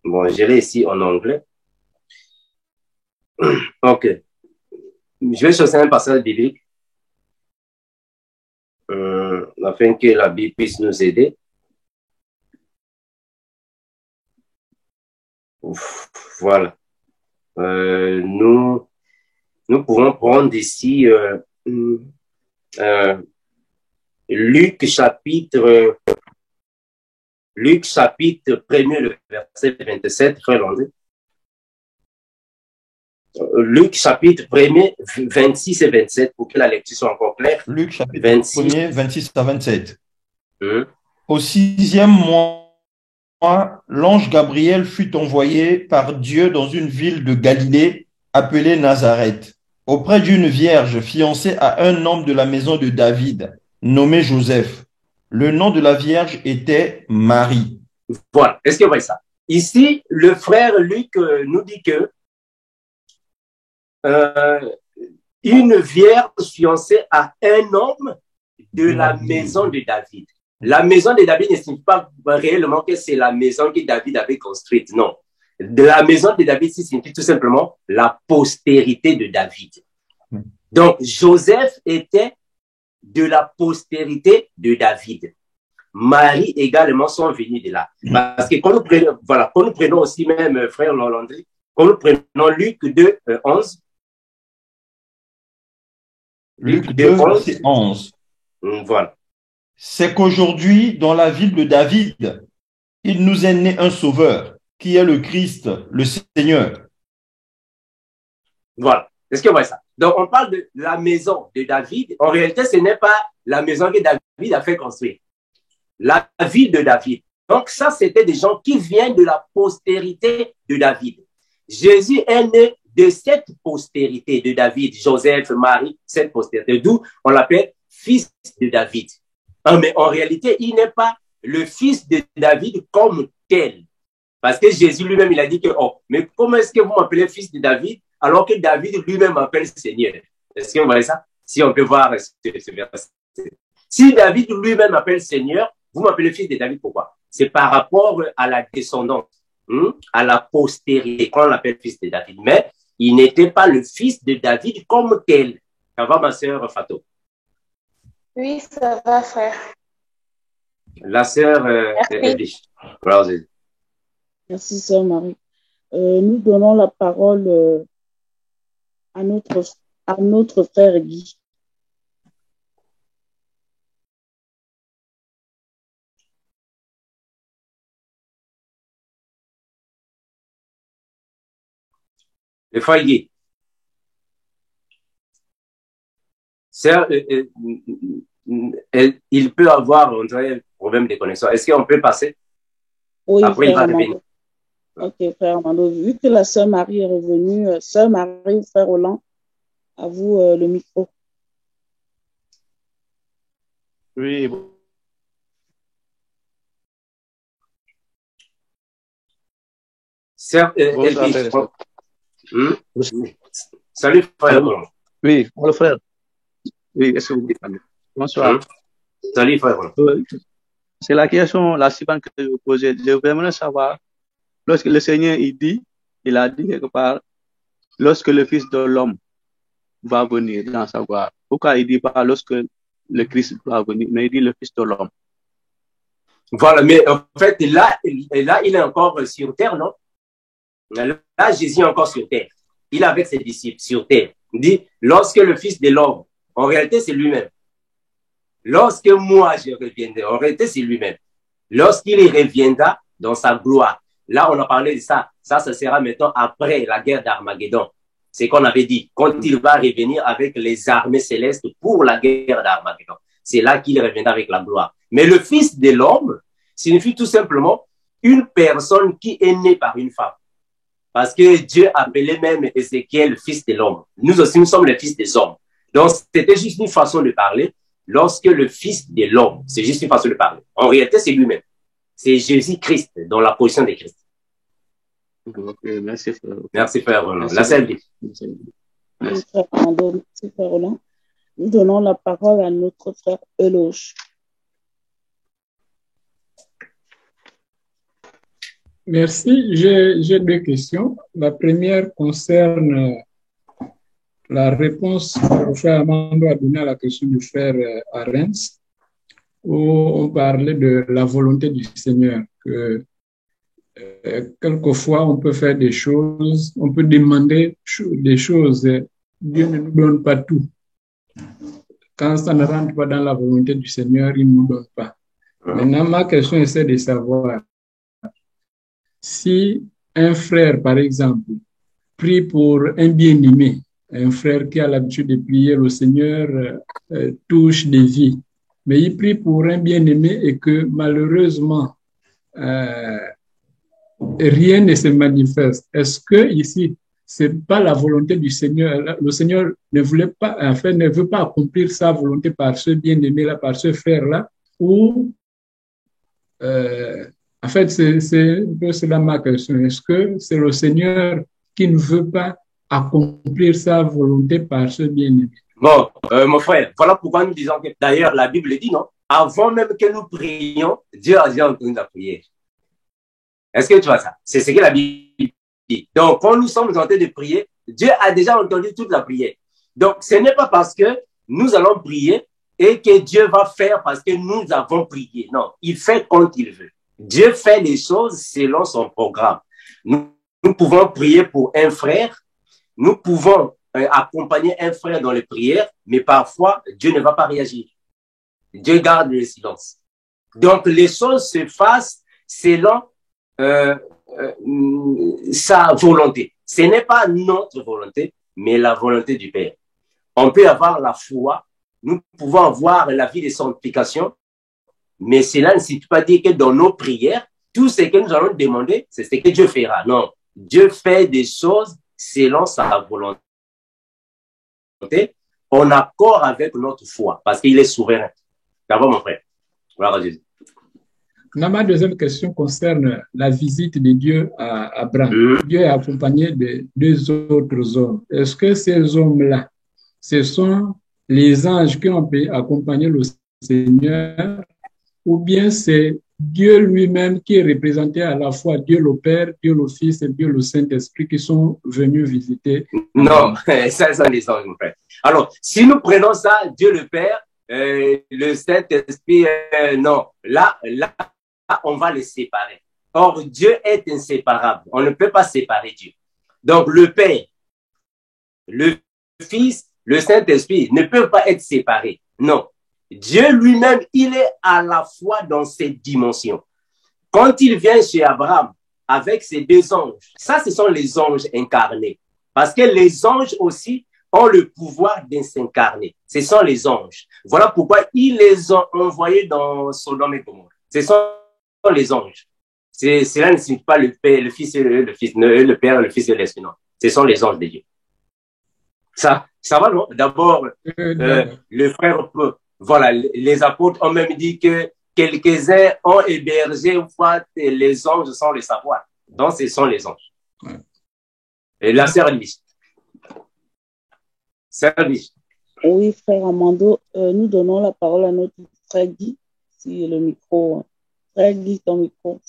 Speaker 1: Bon, j'irai ici en anglais. Ok. Je vais choisir un passage biblique afin que la Bible puisse nous aider. Voilà. Nous pouvons prendre ici Luc chapitre 1er, le verset 27, frère Landry. Luc chapitre 1er, 26 et 27, pour que la lecture soit encore claire.
Speaker 3: Luc chapitre 1er, 26 à 27. Au 6e mois, l'ange Gabriel fut envoyé par Dieu dans une ville de Galilée appelée Nazareth, auprès d'une vierge fiancée à un homme de la maison de David, nommé Joseph. Le nom de la vierge était Marie.
Speaker 1: Voilà, est-ce que vous voyez ça? Ici, le frère Luc nous dit que une vierge fiancée à un homme de la maison de David. La maison de David ne signifie pas réellement que c'est la maison que David avait construite, non. De la maison de David, ça signifie tout simplement la postérité de David. Donc, Joseph était de la postérité de David. Marie également sont venus de là. Parce que quand nous prenons aussi même, frère Landry, quand nous prenons Luc 2, 11,
Speaker 3: Luc 2, verset 11.
Speaker 1: Voilà.
Speaker 3: C'est qu'aujourd'hui, dans la ville de David, il nous est né un sauveur, qui est le Christ, le Seigneur.
Speaker 1: Voilà. Est-ce que vous voyez ça? Donc, on parle de la maison de David. En réalité, ce n'est pas la maison que David a fait construire. La ville de David. Donc, ça, c'était des gens qui viennent de la postérité de David. Jésus est né de cette postérité de David, Joseph, Marie, cette postérité, d'où on l'appelle fils de David. Mais en réalité, il n'est pas le fils de David comme tel. Parce que Jésus lui-même, il a dit que, oh, mais comment est-ce que vous m'appelez fils de David alors que David lui-même m'appelle Seigneur? Est-ce que vous voyez ça? Si on peut voir ce verset. Si David lui-même m'appelle Seigneur, vous m'appelez fils de David, pourquoi? C'est par rapport à la descendance, à la postérité, qu'on l'appelle fils de David. Mais il n'était pas le fils de David comme tel. Ça va, ma sœur Fatou?
Speaker 11: Oui, ça va, frère.
Speaker 1: La sœur Edwige.
Speaker 2: Merci, sœur Marie. Nous donnons la parole à notre frère Guy.
Speaker 1: Le foyer. Il peut avoir, on dirait, un problème de connexion. Est-ce qu'on peut passer?
Speaker 2: Oui,
Speaker 1: après, il va
Speaker 2: frère
Speaker 1: revenir.
Speaker 2: Armando. Ok, frère Armando. Vu que la sœur Marie est revenue, sœur Marie ou frère Roland, à vous le micro.
Speaker 10: Oui.
Speaker 1: Salut, frère Roland.
Speaker 10: Oui, le frère. Oui, est-ce que vous m'entendez? Bonsoir.
Speaker 1: Salut, frère Roland.
Speaker 10: C'est la question, la suivante que je vous posais. Je voudrais savoir, lorsque le Seigneur il a dit quelque part, lorsque le Fils de l'homme va venir dans sa gloire. Pourquoi il ne dit pas lorsque le Christ va venir, mais il dit le Fils de l'homme?
Speaker 1: Voilà, mais en fait, là, il est encore sur terre, non? Là, Jésus est encore sur terre. Il est avec ses disciples sur terre. Il dit, lorsque le Fils de l'homme, en réalité, c'est lui-même. Lorsque moi, je reviendrai, en réalité, c'est lui-même. Lorsqu'il reviendra dans sa gloire. Là, on a parlé de ça. Ça sera maintenant après la guerre d'Armageddon. C'est qu'on avait dit. Quand il va revenir avec les armées célestes pour la guerre d'Armageddon. C'est là qu'il reviendra avec la gloire. Mais le Fils de l'homme signifie tout simplement une personne qui est née par une femme. Parce que Dieu appelait même Ézéchiel le Fils de l'homme. Nous aussi, nous sommes les fils des hommes. Donc, c'était juste une façon de parler. Lorsque le Fils de l'homme, c'est juste une façon de parler. En réalité, c'est lui-même. C'est Jésus-Christ dans la position de Christ.
Speaker 10: Okay, merci, frère.
Speaker 1: Merci, frère Roland. La salle dit.
Speaker 2: Merci, frère Roland. Merci, frère Roland. Nous donnons la parole à notre frère Eloge.
Speaker 6: Merci. J'ai deux questions. La première concerne la réponse que le frère Armando a donnée à la question du frère Arens, où on parlait de la volonté du Seigneur, que quelquefois on peut faire des choses, on peut demander des choses, Dieu ne nous donne pas tout. Quand ça ne rentre pas dans la volonté du Seigneur, il ne nous donne pas. Maintenant, ma question est de savoir si un frère, par exemple, prie pour un bien-aimé, un frère qui a l'habitude de prier, le Seigneur touche des vies, mais il prie pour un bien-aimé et que malheureusement, rien ne se manifeste. Est-ce que ici, c'est pas la volonté du Seigneur? Le Seigneur ne voulait pas, enfin, ne veut pas accomplir sa volonté par ce bien-aimé-là, par ce frère-là, ou en fait, c'est un peu cela ma question. Est-ce que c'est le Seigneur qui ne veut pas accomplir sa volonté par ce bien-aimé?
Speaker 1: Bon, mon frère, voilà pourquoi nous disons que, d'ailleurs, la Bible dit, non? Avant même que nous prions, Dieu a déjà entendu la prière. Est-ce que tu vois ça? C'est ce que la Bible dit. Donc, quand nous sommes en train de prier, Dieu a déjà entendu toute la prière. Donc, ce n'est pas parce que nous allons prier et que Dieu va faire parce que nous avons prié. Non, il fait quand il veut. Dieu fait les choses selon son programme. Nous pouvons prier pour un frère, nous pouvons accompagner un frère dans les prières, mais parfois, Dieu ne va pas réagir. Dieu garde le silence. Donc, les choses se fassent selon sa volonté. Ce n'est pas notre volonté, mais la volonté du Père. On peut avoir la foi, nous pouvons avoir la vie de sanctification, mais cela ne signifie pas dire que dans nos prières, tout ce que nous allons demander, c'est ce que Dieu fera. Non, Dieu fait des choses selon sa volonté, en accord avec notre foi, parce qu'il est souverain. D'abord, mon frère. Voilà, Jésus.
Speaker 6: Ma deuxième question concerne la visite de Dieu à Abraham. Dieu est accompagné de deux autres hommes. Est-ce que ces hommes-là, ce sont les anges qui ont accompagné le Seigneur, ou bien c'est Dieu lui-même qui est représenté à la fois Dieu le Père, Dieu le Fils et Dieu le Saint-Esprit qui sont venus visiter?
Speaker 1: Non, ça sont les anges, mon frère. Alors, si nous prenons ça, Dieu le Père, le Saint-Esprit, non, là, on va les séparer. Or, Dieu est inséparable. On ne peut pas séparer Dieu. Donc, le Père, le Fils, le Saint-Esprit ne peuvent pas être séparés. Non. Dieu lui-même, il est à la fois dans cette dimension. Quand il vient chez Abraham avec ses deux anges, ça, ce sont les anges incarnés. Parce que les anges aussi ont le pouvoir de s'incarner. Ce sont les anges. Voilà pourquoi ils les ont envoyés dans Sodome et Gomorrhe. Ce sont les anges. Cela ne signifie pas le Père, le Fils et le Père, le Fils et l'Esprit. Non. Ce sont les anges de Dieu. Ça va, non? D'abord, le frère, voilà, les apôtres ont même dit que quelques-uns ont hébergé une fois les anges sans le savoir. Donc, ce sont les anges. Et la sœur Lise. Sœur Lise.
Speaker 2: Oui, frère Amando, nous donnons la parole à notre frère Guy, si le micro. Frère Guy, ton micro.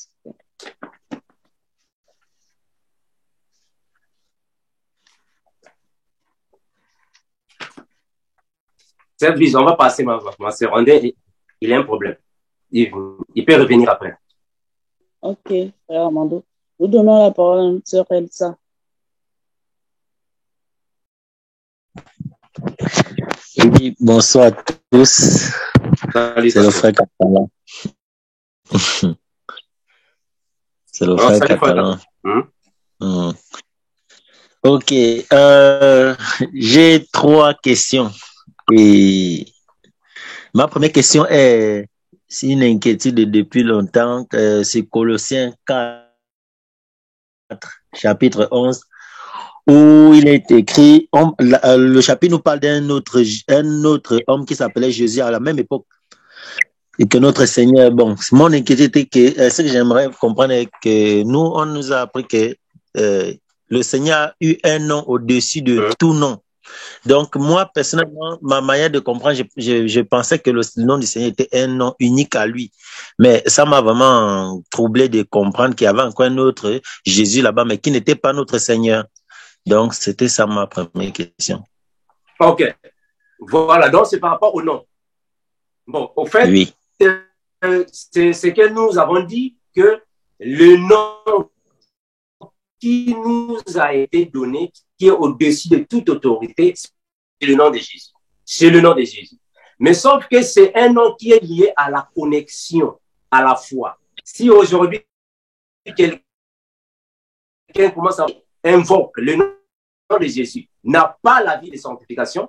Speaker 1: Sœur Lise, on va passer ma sœur. Il a un problème. Il peut revenir après.
Speaker 2: Ok, frère Amando. Nous donnons la parole à notre sœur Elsa.
Speaker 12: Oui, bonsoir à tous. C'est le frère Catalan. C'est le frère Catalan. Ok, j'ai 3 questions. Et ma première question est une inquiétude depuis longtemps. C'est Colossiens 4, chapitre 11. Où il est écrit, le chapitre nous parle d'un autre homme qui s'appelait Jésus à la même époque. Et que notre Seigneur, bon, mon inquiétude est que ce que j'aimerais comprendre est que nous, on nous a appris que le Seigneur a eu un nom au-dessus de tout nom. Donc, moi, personnellement, ma manière de comprendre, je pensais que le nom du Seigneur était un nom unique à lui. Mais ça m'a vraiment troublé de comprendre qu'il y avait encore un autre Jésus là-bas, mais qui n'était pas notre Seigneur. Donc, c'était ça ma première question.
Speaker 1: Ok. Voilà, donc c'est par rapport au nom. Bon, au fait, oui. C'est que nous avons dit que le nom qui nous a été donné, qui est au-dessus de toute autorité, c'est le nom de Jésus. C'est le nom de Jésus. Mais sauf que c'est un nom qui est lié à la connexion, à la foi. Si aujourd'hui, quelqu'un commence à invoque le nom de Jésus, n'a pas la vie de sanctification,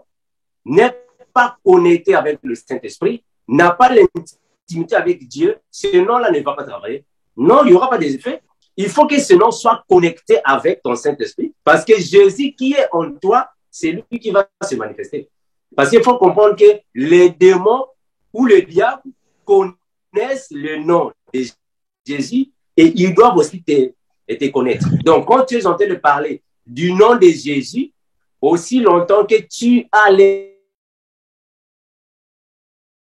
Speaker 1: n'est pas connecté avec le Saint-Esprit, n'a pas l'intimité avec Dieu, ce nom-là ne va pas travailler. Non, il n'y aura pas des effets. Il faut que ce nom soit connecté avec ton Saint-Esprit, parce que Jésus qui est en toi, c'est lui qui va se manifester. Parce qu'il faut comprendre que les démons ou le diable connaissent le nom de Jésus et ils doivent aussi te connaître. Donc, quand tu es en train de parler du nom de Jésus, aussi longtemps que tu as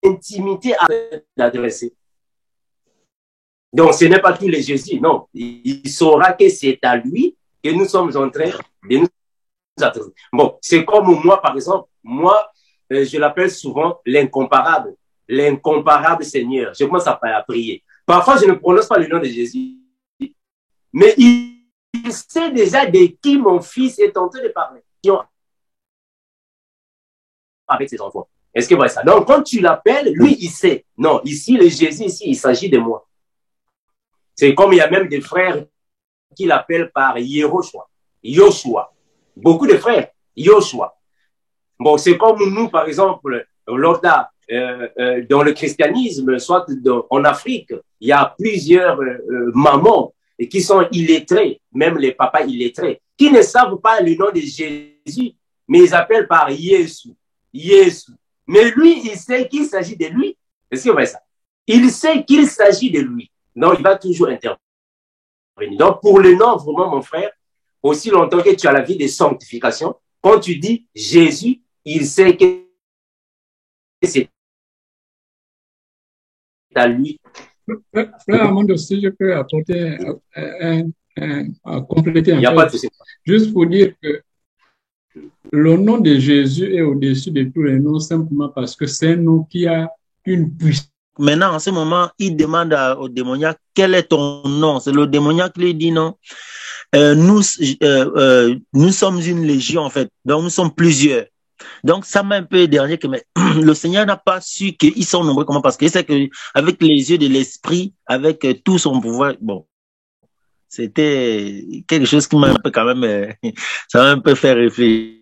Speaker 1: l'intimité à l'adresser. Donc, ce n'est pas tous les Jésus, non. Il saura que c'est à lui que nous sommes en train de nous adresser. Bon, c'est comme moi, par exemple, moi, je l'appelle souvent l'incomparable Seigneur. Je commence à prier. Parfois, je ne prononce pas le nom de Jésus, mais il sait déjà de qui mon fils est en train de parler avec ses enfants. Est-ce que vous voyez ça? Donc, quand tu l'appelles, lui, il sait. Non, ici, le Jésus, ici, il s'agit de moi. C'est comme il y a même des frères qui l'appellent par Yoshua. Beaucoup de frères, Yoshua. Bon, c'est comme nous, par exemple, dans le christianisme, soit en Afrique, il y a plusieurs mamans qui sont illettrés, même les papas illettrés, qui ne savent pas le nom de Jésus, mais ils appellent par Jésus. Mais lui, il sait qu'il s'agit de lui. Est-ce que vous voyez ça? Il sait qu'il s'agit de lui. Donc, il va toujours intervenir. Donc, pour le nom, vraiment, mon frère, aussi longtemps que tu as la vie de sanctification, quand tu dis Jésus, il sait que c'est à lui.
Speaker 6: Frère Amando, si je peux apporter compléter un peu. Juste pour dire que le nom de Jésus est au-dessus de tous les noms simplement parce que c'est un nom qui a une puissance.
Speaker 12: Maintenant, en ce moment, il demande au démoniaque, quel est ton nom? C'est le démoniaque qui lui dit non. Nous sommes une légion, en fait. Donc, nous sommes plusieurs. Donc, ça m'a un peu énervé que mais, le Seigneur n'a pas su qu'ils sont nombreux. Comment? Parce qu'il sait qu'avec les yeux de l'esprit, avec tout son pouvoir, bon, C'était quelque chose qui m'a un peu quand même, ça m'a un peu fait réfléchir.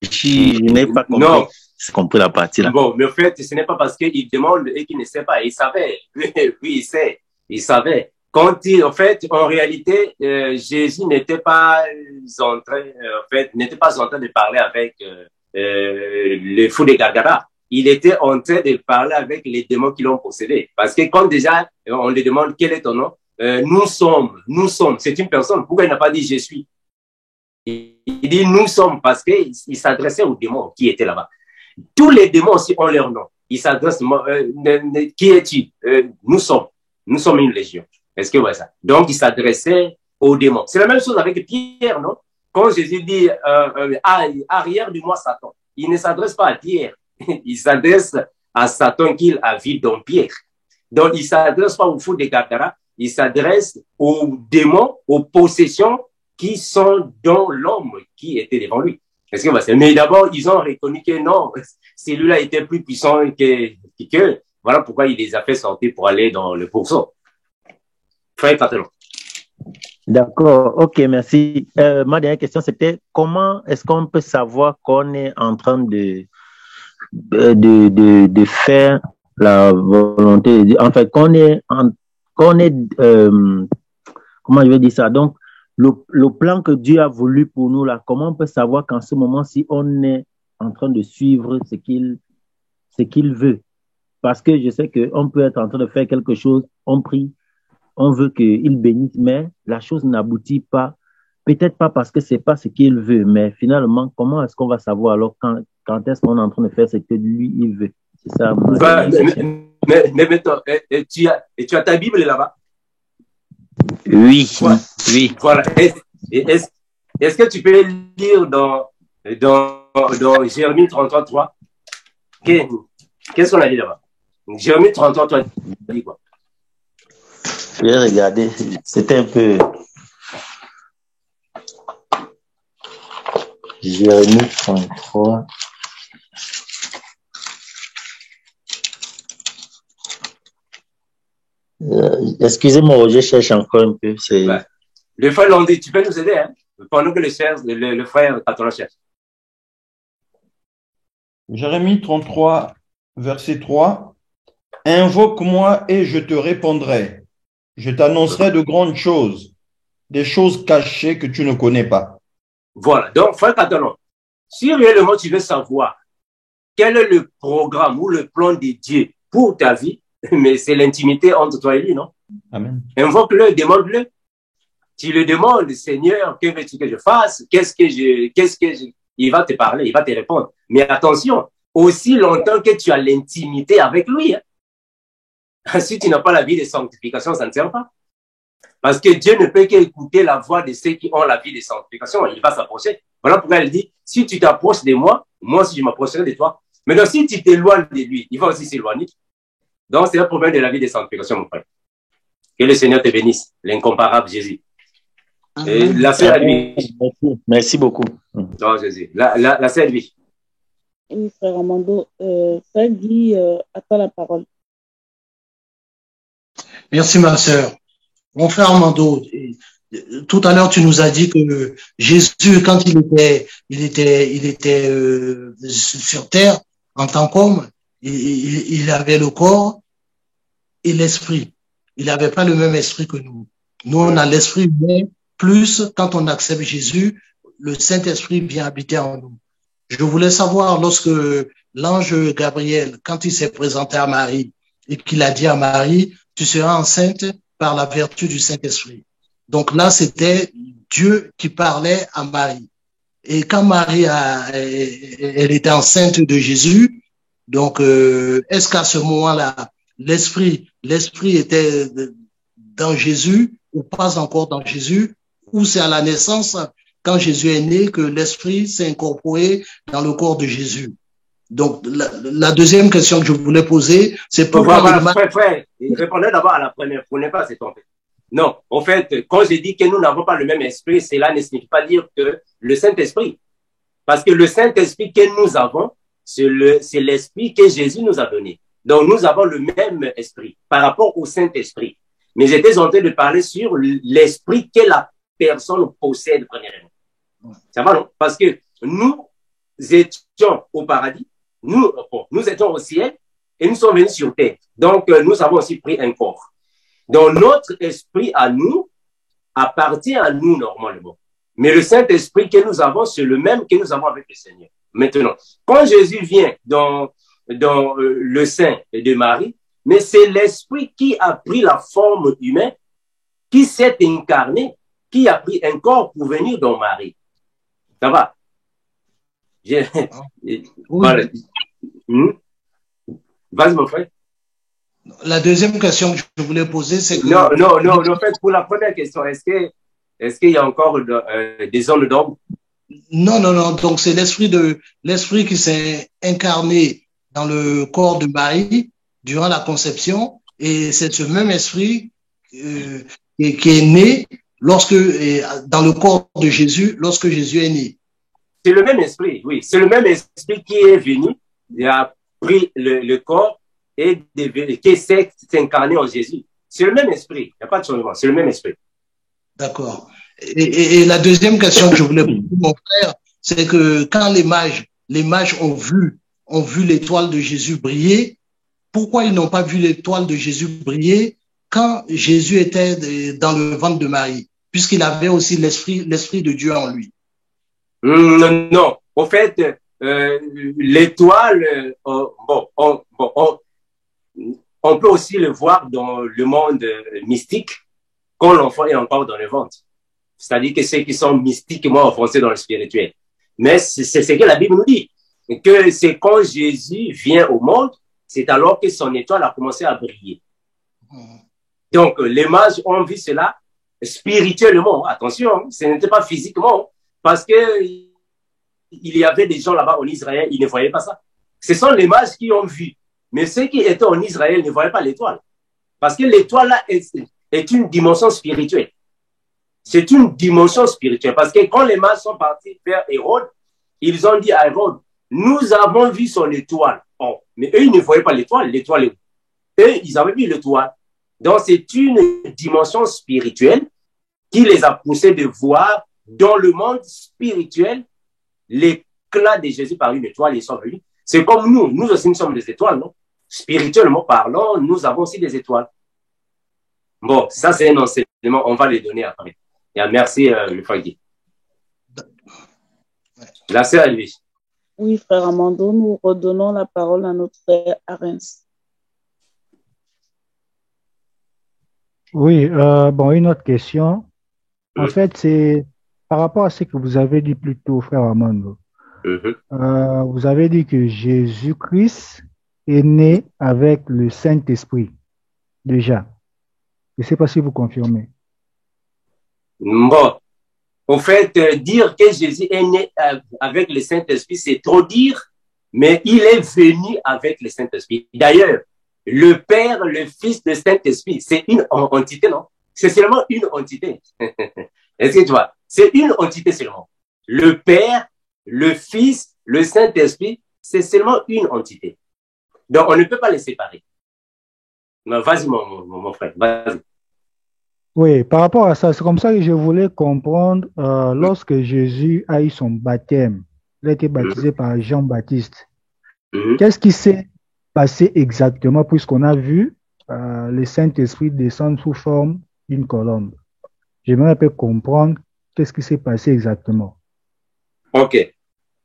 Speaker 12: Je n'ai pas compris.
Speaker 1: Non.
Speaker 12: J'ai compris la partie là.
Speaker 1: Bon, mais en fait, ce n'est pas parce qu'il demande et qu'il ne sait pas. Il savait. Oui, il sait. Il savait. En fait, en réalité, Jésus n'était pas en train, n'était pas en train de parler avec le fou de Gargara. Il était en train de parler avec les démons qui l'ont possédé. Parce que quand déjà, on lui demande quel est ton nom, nous sommes, c'est une personne. Pourquoi il n'a pas dit je suis? Il dit nous sommes parce qu'il s'adressait aux démons qui étaient là-bas. Tous les démons aussi ont leur nom. Ils s'adressent, qui es-tu? Nous sommes une légion. Est-ce que vous voyez ça? Donc, il s'adressait aux démons. C'est la même chose avec Pierre, non? Quand Jésus dit, arrière de moi, Satan, il ne s'adresse pas à Pierre. Il s'adresse à Satan qu'il a vu dans Pierre. Donc, il ne s'adresse pas au fou de Gadara, il s'adresse aux démons, aux possessions qui sont dans l'homme qui était devant lui. Est-ce que vous voyez? Mais d'abord, ils ont reconnu que non, celui-là était plus puissant que. Voilà pourquoi il les a fait sortir pour aller dans le pourceau. Frère Catalan.
Speaker 12: D'accord, ok, merci. Ma dernière question, c'était comment est-ce qu'on peut savoir qu'on est en train de faire la volonté de Dieu. En fait, qu'on est comment je vais dire ça? Donc, le plan que Dieu a voulu pour nous, là, comment on peut savoir qu'en ce moment-ci, on est en train de suivre ce qu'il veut? Parce que je sais qu'on peut être en train de faire quelque chose, on prie, on veut qu'il bénisse, mais la chose n'aboutit pas. Peut-être pas parce que c'est pas ce qu'il veut, mais finalement, comment est-ce qu'on va savoir alors quand est-ce qu'on est en train de faire ce que lui, il veut? C'est ça.
Speaker 1: Mais tu as ta Bible là-bas?
Speaker 12: Oui,
Speaker 1: voilà.
Speaker 12: Oui.
Speaker 1: Voilà. Est-ce que tu peux lire dans Jérémie 33:3? Qu'est-ce qu'on a dit là-bas? Jérémie 33:3 dit quoi?
Speaker 12: Je vais regarder. C'était un peu. Jérémie 33. Excusez-moi, je cherche encore un peu.
Speaker 1: Ouais. Le frère Landy, tu peux nous aider, hein? Pendant que le frère Catalan cherche.
Speaker 3: Jérémie 33, verset 3. Invoque-moi et je te répondrai. Je t'annoncerai de grandes choses, des choses cachées que tu ne connais pas.
Speaker 1: Voilà. Donc, frère Catalan, si réellement tu veux savoir quel est le programme ou le plan de Dieu pour ta vie, mais c'est l'intimité entre toi et lui, non?
Speaker 3: Amen.
Speaker 1: Invoque-le, demande-le. Tu le demandes, Seigneur, que veux-tu que je fasse? Il va te parler, il va te répondre. Mais attention, aussi longtemps que tu as l'intimité avec lui, hein. Si tu n'as pas la vie de sanctification, ça ne sert pas. Parce que Dieu ne peut qu'écouter la voix de ceux qui ont la vie de sanctification. Il va s'approcher. Voilà pourquoi elle dit, si tu t'approches de moi, moi aussi je m'approcherai de toi. Mais donc, si tu t'éloignes de lui, il va aussi s'éloigner. Donc, c'est un problème de la vie de sanctification, mon frère. Que le Seigneur te bénisse, l'incomparable Jésus. Et la sœur Edwige.
Speaker 12: Merci beaucoup.
Speaker 1: Non, Jésus. La sœur Edwige.
Speaker 2: Oui, frère Armando, frère Guy attend la parole.
Speaker 4: Merci, ma sœur. Mon frère Armando, tout à l'heure, tu nous as dit que Jésus, quand il était sur terre, en tant qu'homme, il avait le corps et l'esprit. Il n'avait pas le même esprit que nous. Nous, on a l'esprit humain, plus quand on accepte Jésus, le Saint-Esprit vient habiter en nous. Je voulais savoir, lorsque l'ange Gabriel, quand il s'est présenté à Marie et qu'il a dit à Marie, tu seras enceinte par la vertu du Saint-Esprit. Donc là, c'était Dieu qui parlait à Marie. Et quand Marie elle était enceinte de Jésus, donc est-ce qu'à ce moment-là, l'esprit était dans Jésus ou pas encore dans Jésus, ou c'est à la naissance, quand Jésus est né, que l'esprit s'est incorporé dans le corps de Jésus? Donc, la deuxième question que je voulais poser, c'est pourquoi...
Speaker 1: Frère, répondez d'abord à la première, pour ne pas se tromper. Non, en fait, quand je dis que nous n'avons pas le même esprit, cela ne signifie pas dire que le Saint-Esprit. Parce que le Saint-Esprit que nous avons, c'est l'esprit que Jésus nous a donné. Donc, nous avons le même esprit par rapport au Saint-Esprit. mais j'étais en train de parler sur l'esprit que la personne possède premièrement. Ça va, non? Parce que nous étions au paradis, nous étions au ciel et nous sommes venus sur terre. Donc, nous avons aussi pris un corps. Donc, notre esprit à nous appartient à nous normalement. Mais le Saint-Esprit que nous avons, c'est le même que nous avons avec le Seigneur. Maintenant, quand Jésus vient dans le sein de Marie, mais c'est l'Esprit qui a pris la forme humaine, qui s'est incarné, qui a pris un corps pour venir dans Marie. Ça va? Voilà. Vas-y, mon frère.
Speaker 4: La deuxième question que je voulais poser, c'est que...
Speaker 1: Non. En fait, pour la première question, est-ce qu'il y a encore des zones d'ombre?
Speaker 4: Non. Donc, c'est l'esprit qui s'est incarné dans le corps de Marie durant la conception. Et c'est ce même esprit qui est né dans le corps de Jésus lorsque Jésus est né.
Speaker 1: C'est le même esprit, oui. C'est le même esprit qui est venu, il a pris le corps et qui s'est incarné en Jésus. C'est le même esprit. Il n'y a pas de changement. C'est le même esprit.
Speaker 4: D'accord. Et la deuxième question que je voulais poser, mon frère, c'est que quand les mages ont vu l'étoile de Jésus briller, pourquoi ils n'ont pas vu l'étoile de Jésus briller quand Jésus était dans le ventre de Marie, puisqu'il avait aussi l'esprit de Dieu en lui?
Speaker 1: Non. En fait, l'étoile, on peut aussi le voir dans le monde mystique quand l'enfant est encore dans le ventre. C'est-à-dire que ceux qui sont mystiquement enfoncés dans le spirituel. Mais c'est ce que la Bible nous dit, que c'est quand Jésus vient au monde, c'est alors que son étoile a commencé à briller. Donc, les mages ont vu cela spirituellement. Attention, ce n'était pas physiquement, parce que il y avait des gens là-bas en Israël, ils ne voyaient pas ça. Ce sont les mages qui ont vu. Mais ceux qui étaient en Israël ne voyaient pas l'étoile. Parce que l'étoile là est une dimension spirituelle. C'est une dimension spirituelle. Parce que quand les mages sont partis vers Hérode, ils ont dit à Hérode, nous avons vu son étoile. Oh, mais eux, ils ne voyaient pas l'étoile. L'étoile est où? Eux, ils avaient vu l'étoile. Donc, c'est une dimension spirituelle qui les a poussés de voir dans le monde spirituel l'éclat de Jésus par une étoile. Ils sont venus. C'est comme nous aussi, nous sommes des étoiles, non? Spirituellement parlant, nous avons aussi des étoiles. Bon, ça, c'est un enseignement. On va les donner après. Et merci, le frère Guy. La sœur Elvis.
Speaker 2: Oui, frère Amando, nous redonnons la parole à notre frère Arens.
Speaker 7: Oui, une autre question. En fait, c'est par rapport à ce que vous avez dit plus tôt, frère Amando. Vous avez dit que Jésus-Christ est né avec le Saint-Esprit, déjà. Je ne sais pas si vous confirmez.
Speaker 1: Bon, en fait, dire que Jésus est né avec le Saint-Esprit, c'est trop dire, mais il est venu avec le Saint-Esprit. D'ailleurs, le Père, le Fils, le Saint-Esprit, c'est une entité, non? C'est seulement une entité. Est-ce que tu vois? C'est une entité seulement. Le Père, le Fils, le Saint-Esprit, c'est seulement une entité. Donc, on ne peut pas les séparer. Non, vas-y, mon frère, vas-y.
Speaker 7: Oui, par rapport à ça, c'est comme ça que je voulais comprendre lorsque Jésus a eu son baptême, il a été baptisé par Jean-Baptiste. Qu'est-ce qui s'est passé exactement puisqu'on a vu le Saint-Esprit descendre sous forme d'une colombe? J'aimerais un peu comprendre qu'est-ce qui s'est passé exactement.
Speaker 1: Ok,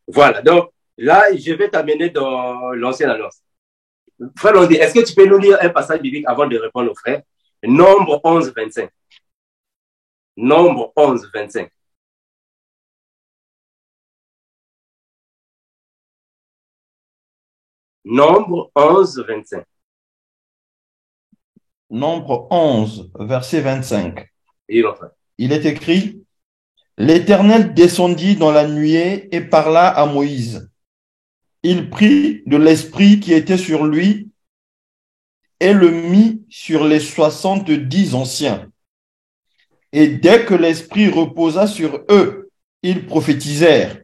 Speaker 1: voilà. Donc là, je vais t'amener dans l'Ancienne Alliance. Frère Londi, est-ce que tu peux nous lire un passage biblique avant de répondre aux frères? Nombre 11, 25. Nombre 11, 25. Nombre 11, 25.
Speaker 3: Nombre 11, verset 25.
Speaker 1: Il
Speaker 3: est écrit, l'Éternel descendit dans la nuée et parla à Moïse. Il prit de l'esprit qui était sur lui et le mit sur les 70 anciens. Et dès que l'esprit reposa sur eux, ils prophétisèrent,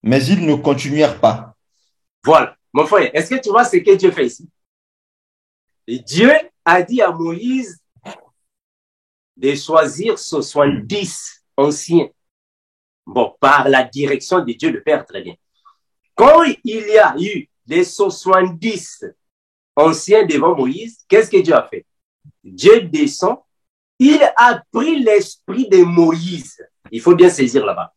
Speaker 3: mais ils ne continuèrent pas.
Speaker 1: Voilà. Mon frère, est-ce que tu vois ce que Dieu fait ici? Et Dieu a dit à Moïse de choisir 70 anciens. Bon, par la direction de Dieu le Père, très bien. Quand il y a eu les 70 anciens devant Moïse, qu'est-ce que Dieu a fait? Dieu descend, il a pris l'esprit de Moïse. Il faut bien saisir là-bas.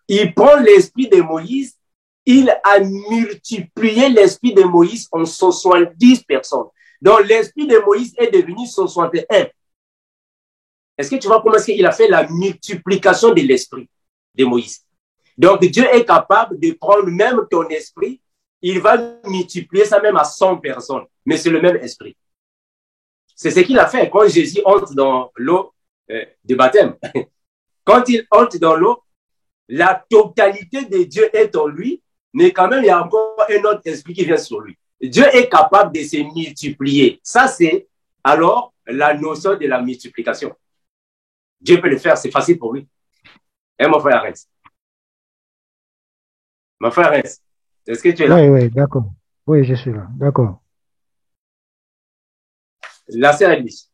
Speaker 1: Il prend l'esprit de Moïse, il a multiplié l'esprit de Moïse en 70 personnes. Donc, l'esprit de Moïse est devenu 61. Est-ce que tu vois comment est-ce qu'il a fait la multiplication de l'esprit de Moïse? Donc, Dieu est capable de prendre même ton esprit, il va multiplier ça même à 100 personnes, mais c'est le même esprit. C'est ce qu'il a fait quand Jésus entre dans l'eau de baptême. Quand il entre dans l'eau, la totalité de Dieu est en lui, mais quand même, il y a encore un autre esprit qui vient sur lui. Dieu est capable de se multiplier. Ça, c'est alors la notion de la multiplication. Dieu peut le faire, c'est facile pour lui. Et mon frère Arès. Mon frère Arès, est-ce que tu es là?
Speaker 7: Oui, oui, d'accord. Oui, je suis là. D'accord.
Speaker 1: La sœur Elise.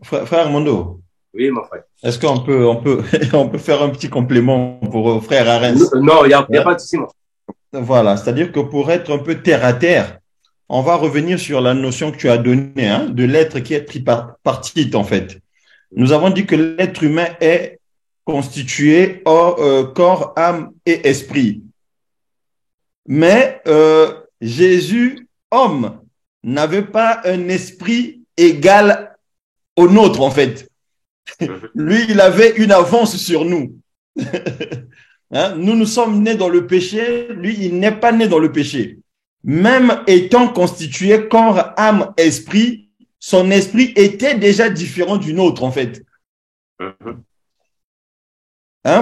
Speaker 3: Frère Mondo.
Speaker 1: Oui, mon frère.
Speaker 3: Est-ce qu'on peut, on peut faire un petit complément pour frère Arès?
Speaker 1: Non, il n'y a pas de souci.
Speaker 3: Voilà, c'est-à-dire que pour être un peu terre à terre, on va revenir sur la notion que tu as donnée, hein, de l'être qui est tripartite, en fait. Nous avons dit que l'être humain est constitué corps, âme et esprit. Mais Jésus, homme, n'avait pas un esprit égal au nôtre, en fait. Lui, il avait une avance sur nous. Hein? Nous sommes nés dans le péché, lui, il n'est pas né dans le péché. Même étant constitué corps, âme, esprit, son esprit était déjà différent du nôtre, en fait. Hein,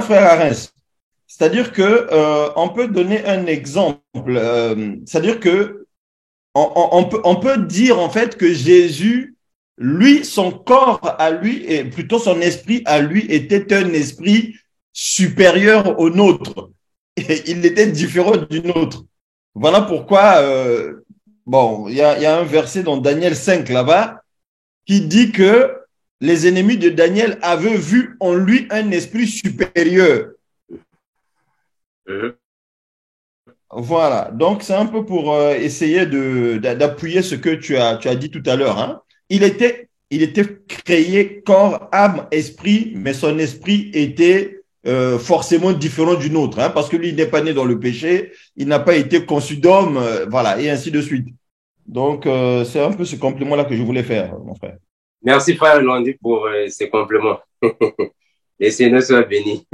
Speaker 3: frère Arès? C'est-à-dire que on peut donner un exemple. C'est-à-dire que on peut dire en fait que Jésus, lui, son corps à lui, et plutôt son esprit à lui, était un esprit supérieur au nôtre. Et il était différent du nôtre. Voilà pourquoi, bon, il y a un verset dans Daniel 5 là-bas qui dit que les ennemis de Daniel avaient vu en lui un esprit supérieur. Voilà, donc c'est un peu pour essayer d'appuyer ce que tu as dit tout à l'heure. Hein. Il était créé corps, âme, esprit, mais son esprit était forcément différent du nôtre, hein, parce que lui, il n'est pas né dans le péché, il n'a pas été conçu d'homme, voilà, et ainsi de suite. Donc, c'est un peu ce complément-là que je voulais faire, mon frère.
Speaker 1: Merci, frère Londi, pour ces compléments. Et Seigneur soit béni.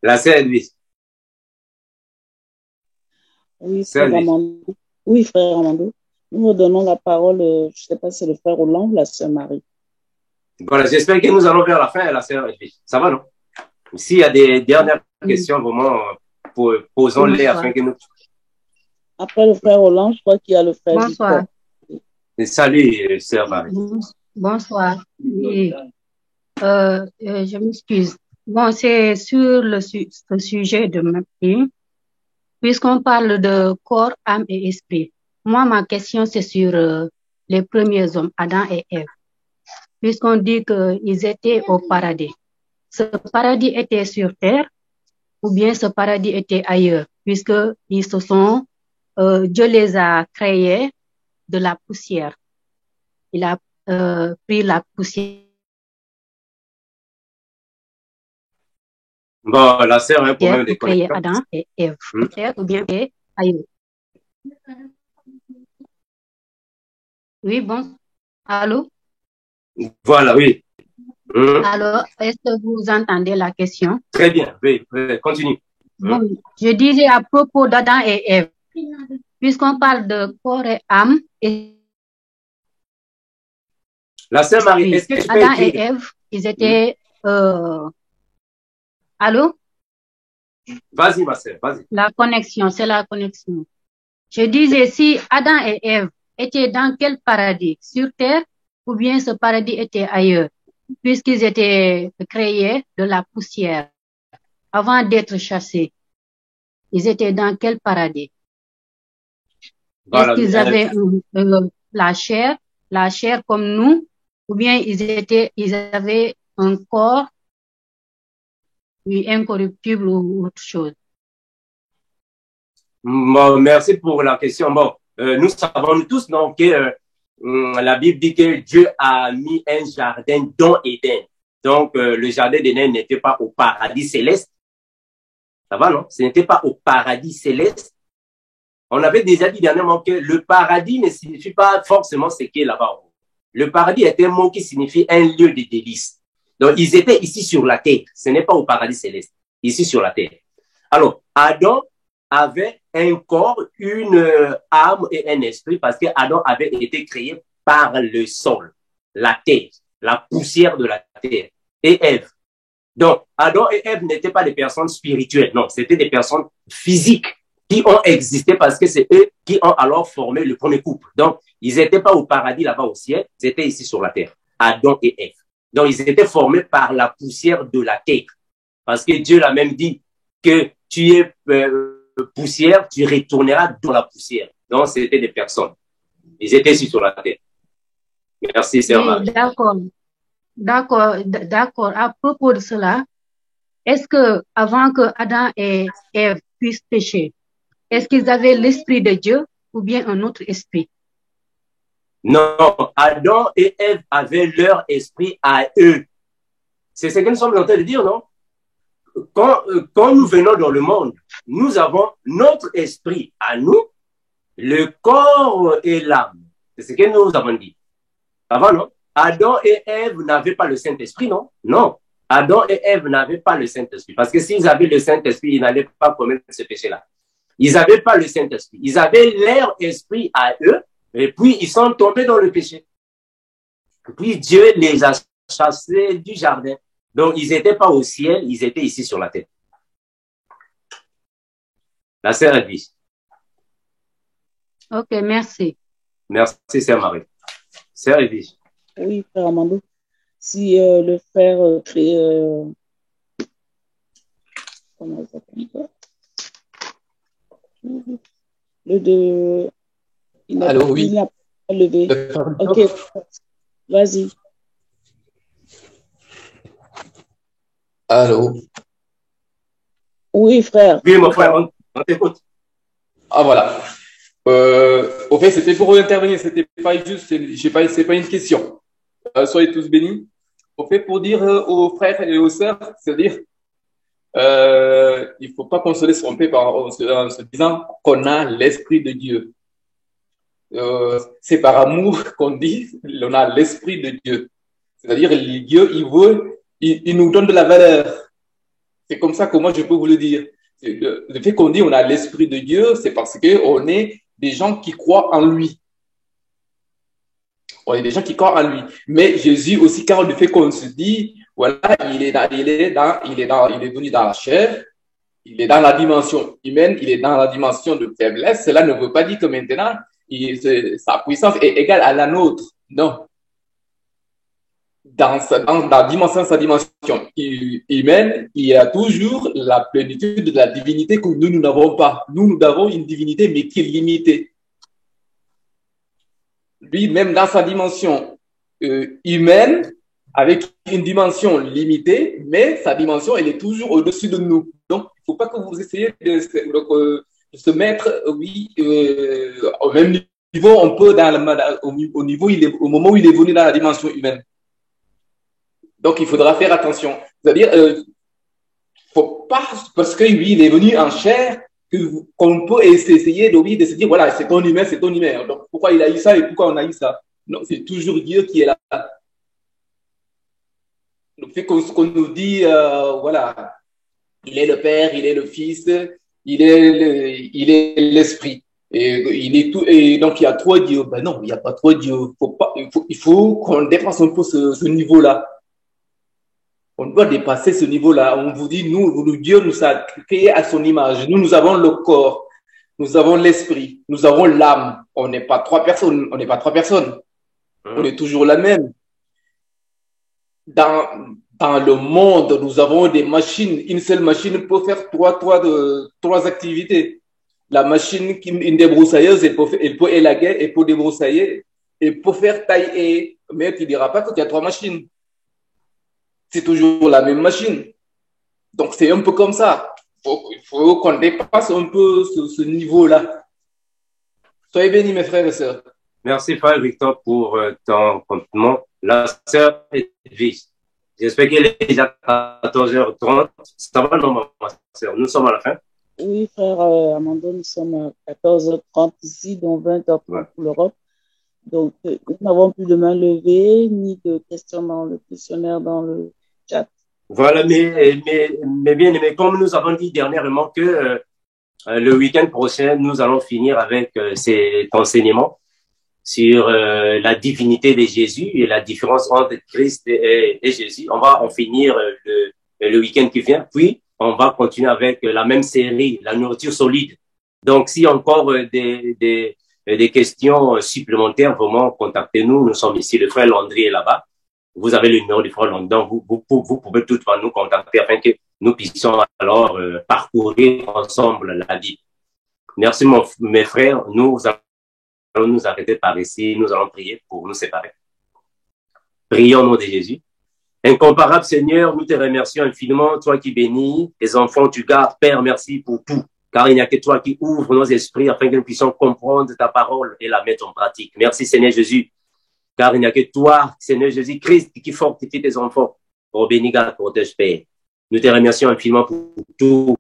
Speaker 1: La sœur Louise.
Speaker 2: Oui, frère Amando. Oui, frère Amando. Nous redonnons la parole, je ne sais pas si c'est le frère Roland ou la sœur Marie.
Speaker 1: Voilà, j'espère que nous allons vers la fin, la sœur Louise. Ça va, non? S'il y a des dernières questions, vraiment, posons-les afin que nous...
Speaker 2: Après le frère Roland, je crois qu'il y a le frère
Speaker 13: Bonsoir.
Speaker 1: Victor. Salut, sœur Marie.
Speaker 13: Bonsoir. Oui. Je m'excuse. Bon, c'est sur le sujet de ma fille. Puisqu'on parle de corps, âme et esprit. Moi, ma question, c'est sur les premiers hommes, Adam et Ève. Puisqu'on dit qu'ils étaient au paradis. Ce paradis était sur terre ou bien ce paradis était ailleurs, puisqu'ils se sont, Dieu les a créés de la poussière. Il a pris la poussière.
Speaker 1: Bon, la sœur a un problème de
Speaker 13: connexion.
Speaker 1: connexion.
Speaker 13: Adam et Ève, ou bien ailleurs. Oui, bon. Allô?
Speaker 1: Voilà, oui.
Speaker 13: Alors, est-ce que vous entendez la question?
Speaker 1: Très bien, oui, continue.
Speaker 13: Bon, je disais à propos d'Adam et Ève, puisqu'on parle de corps et âme, et
Speaker 1: la sœur Marie, est-ce que tu peux
Speaker 13: Adam
Speaker 1: écrire?
Speaker 13: et Ève, ils étaient... Allô?
Speaker 1: Vas-y, ma sœur, vas-y.
Speaker 13: La connexion, c'est la connexion. Je disais, si Adam et Ève étaient dans quel paradis? Sur terre ou bien ce paradis était ailleurs? Puisqu'ils étaient créés de la poussière avant d'être chassés. Ils étaient dans quel paradis? Voilà, est-ce qu'ils avaient la chair comme nous, ou bien ils avaient un corps incorruptible ou autre chose?
Speaker 1: Bon, merci pour la question. Bon, nous savons tous donc que la Bible dit que Dieu a mis un jardin dans Éden. Donc, le jardin d'Éden n'était pas au paradis céleste. Ça va, non? Ce n'était pas au paradis céleste. On avait déjà dit dernièrement que le paradis ne signifie pas forcément ce qui est là-bas. Le paradis est un mot qui signifie un lieu de délice. Donc, ils étaient ici sur la terre. Ce n'est pas au paradis céleste. Ici sur la terre. Alors, Adam avait un corps, une âme et un esprit parce que Adam avait été créé par le sol, la terre, la poussière de la terre. Et Ève. Donc, Adam et Ève n'étaient pas des personnes spirituelles. Non, c'était des personnes physiques qui ont existé parce que c'est eux qui ont alors formé le premier couple. Donc, ils n'étaient pas au paradis là-bas au ciel, ils étaient ici sur la terre, Adam et Ève. Donc, ils étaient formés par la poussière de la terre. Parce que Dieu l'a même dit que tu es poussière, tu retourneras dans la poussière. Donc, c'était des personnes. Ils étaient ici sur la terre. Merci, Sœur Marie.
Speaker 13: D'accord. À propos de cela, est-ce que avant que Adam et Ève puissent pécher, est-ce qu'ils avaient l'esprit de Dieu ou bien un autre esprit?
Speaker 1: Non, Adam et Ève avaient leur esprit à eux. C'est ce que nous sommes en train de dire, non? Quand nous venons dans le monde, nous avons notre esprit à nous, le corps et l'âme. C'est ce que nous avons dit. Avant, non? Adam et Ève n'avaient pas le Saint-Esprit, non? Non. Adam et Ève n'avaient pas le Saint-Esprit. Parce que s'ils avaient le Saint-Esprit, ils n'allaient pas commettre ce péché-là. Ils n'avaient pas le Saint-Esprit. Ils avaient leur esprit à eux, et puis ils sont tombés dans le péché. Et puis Dieu les a chassés du jardin. Donc, ils n'étaient pas au ciel, ils étaient ici sur la terre. La sœur Edwige.
Speaker 13: Ok, merci.
Speaker 1: Merci, sœur Marie. Sœur Edwige.
Speaker 2: Oui, frère Amando. Si le frère comment ça s'appelle? Le de...
Speaker 14: Allô, oui.
Speaker 2: Il n'a pas levé. Ok, vas-y.
Speaker 14: Allô.
Speaker 2: Oui, frère.
Speaker 1: Oui, mon frère, on t'écoute.
Speaker 14: Ah, voilà. Au fait, c'était pour intervenir, c'était pas juste, c'est pas une question. Soyez tous bénis. Au fait, pour dire aux frères et aux sœurs, c'est-à-dire, il faut pas qu'on se laisse tromper en se disant qu'on a l'esprit de Dieu. C'est par amour qu'on dit on a l'esprit de Dieu. C'est-à-dire, Dieu, il nous donne de la valeur. C'est comme ça que moi, je peux vous le dire. Le fait qu'on dit on a l'esprit de Dieu, c'est parce que on est des gens qui croient en lui. On est des gens qui croient en lui. Mais Jésus aussi, car le fait qu'on se dit, voilà, il est venu dans la chair, il est dans la dimension humaine, il est dans la dimension de faiblesse. Cela ne veut pas dire que maintenant, sa puissance est égale à la nôtre. Non. Dans sa dimension humaine, il y a toujours la plénitude de la divinité que nous n'avons pas. Nous avons une divinité, mais qui est limitée. Lui, même dans sa dimension humaine, avec une dimension limitée, mais sa dimension, elle est toujours au-dessus de nous. Donc, il ne faut pas que vous essayiez de se mettre, au même niveau, on peut, au moment où il est venu dans la dimension humaine. Donc, il faudra faire attention. C'est-à-dire, faut pas, parce que lui, il est venu en chair, qu'on peut essayer de se dire, voilà, c'est ton humain, c'est ton humain. Donc, pourquoi il a eu ça et pourquoi on a eu ça? Non, c'est toujours Dieu qui est là. Le fait qu'on nous dit, voilà, il est le Père, il est le Fils, il est l'Esprit. Et donc, il y a trois dieux. Ben non, il n'y a pas trois dieux. Il faut qu'on dépasse un peu ce niveau-là. On doit dépasser ce niveau-là. On vous dit, Dieu nous a créés à son image. Nous avons le corps, nous avons l'esprit, nous avons l'âme. On n'est pas trois personnes. On est toujours la même. Dans le monde, nous avons des machines. Une seule machine peut faire trois activités. La machine, une débroussailleuse, elle peut élaguer, elle peut débroussailler, elle peut faire tailler mais tu ne diras pas qu'il y a 3 machines. C'est toujours la même machine. Donc, c'est un peu comme ça. Il faut qu'on dépasse un peu ce niveau-là. Soyez bénis, mes frères et sœurs.
Speaker 1: Merci, frère Victor, pour ton compliment. La sœur Edwige, j'espère qu'elle est déjà 14h30. Ça va, non, ma sœur? Nous sommes à la fin.
Speaker 2: Oui, frère Amando, nous sommes à 14h30 ici, donc 20h30 pour l'Europe. Donc, nous n'avons plus de main levée, ni de questions dans le questionnaire, dans le chat.
Speaker 1: Voilà, mais bien aimé, comme nous avons dit dernièrement que le week-end prochain, nous allons finir avec cet enseignement sur la divinité de Jésus et la différence entre Christ et Jésus. On va en finir le week-end qui vient, puis on va continuer avec la même série, la nourriture solide. Donc, si encore des questions supplémentaires, vraiment, contactez-nous. Nous sommes ici, le frère Landry est là-bas. Vous avez le numéro du frère Landry. Vous pouvez toutefois nous contacter afin que nous puissions alors parcourir ensemble la Bible. Merci, mes frères. Nous allons nous arrêter par ici. Nous allons prier pour nous séparer. Prions au nom de Jésus. Incomparable Seigneur, nous te remercions infiniment, toi qui bénis tes enfants, tu gardes. Père, merci pour tout, car il n'y a que toi qui ouvre nos esprits afin que nous puissions comprendre ta parole et la mettre en pratique. Merci Seigneur Jésus, car il n'y a que toi, Seigneur Jésus-Christ, qui fortifie tes enfants. Oh, béni, garde, protège, Père. Nous te remercions infiniment pour tout.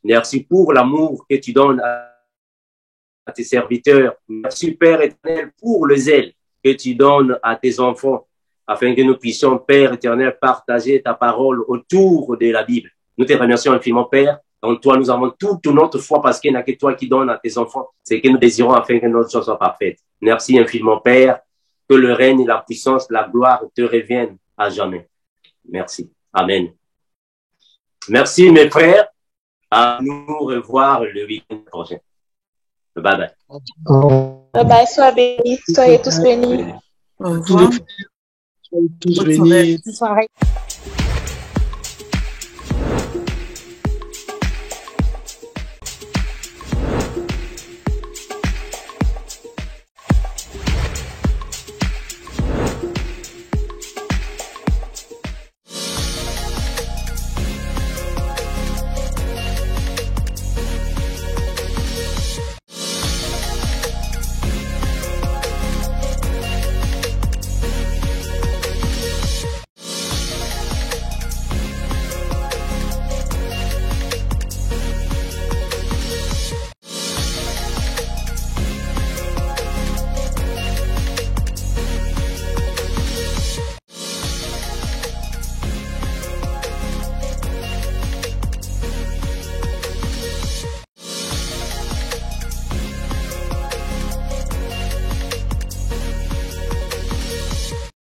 Speaker 1: Merci pour l'amour que tu donnes à tes serviteurs. Merci Père éternel pour le zèle que tu donnes à tes enfants, afin que nous puissions, Père éternel, partager ta parole autour de la Bible. Nous te remercions infiniment, Père. En toi, nous avons toute notre foi parce qu'il n'y a que toi qui donnes à tes enfants. C'est que nous désirons afin que notre chose soit parfaite. Merci infiniment, Père. Que le règne, la puissance, la gloire te reviennent à jamais. Merci. Amen. Merci, mes frères. À nous revoir le week-end prochain. Bye bye.
Speaker 11: Bye bye. Soyez bénis. Soyez tous bénis.
Speaker 15: Au revoir.
Speaker 8: Tous bénis.
Speaker 15: Bonne soirée.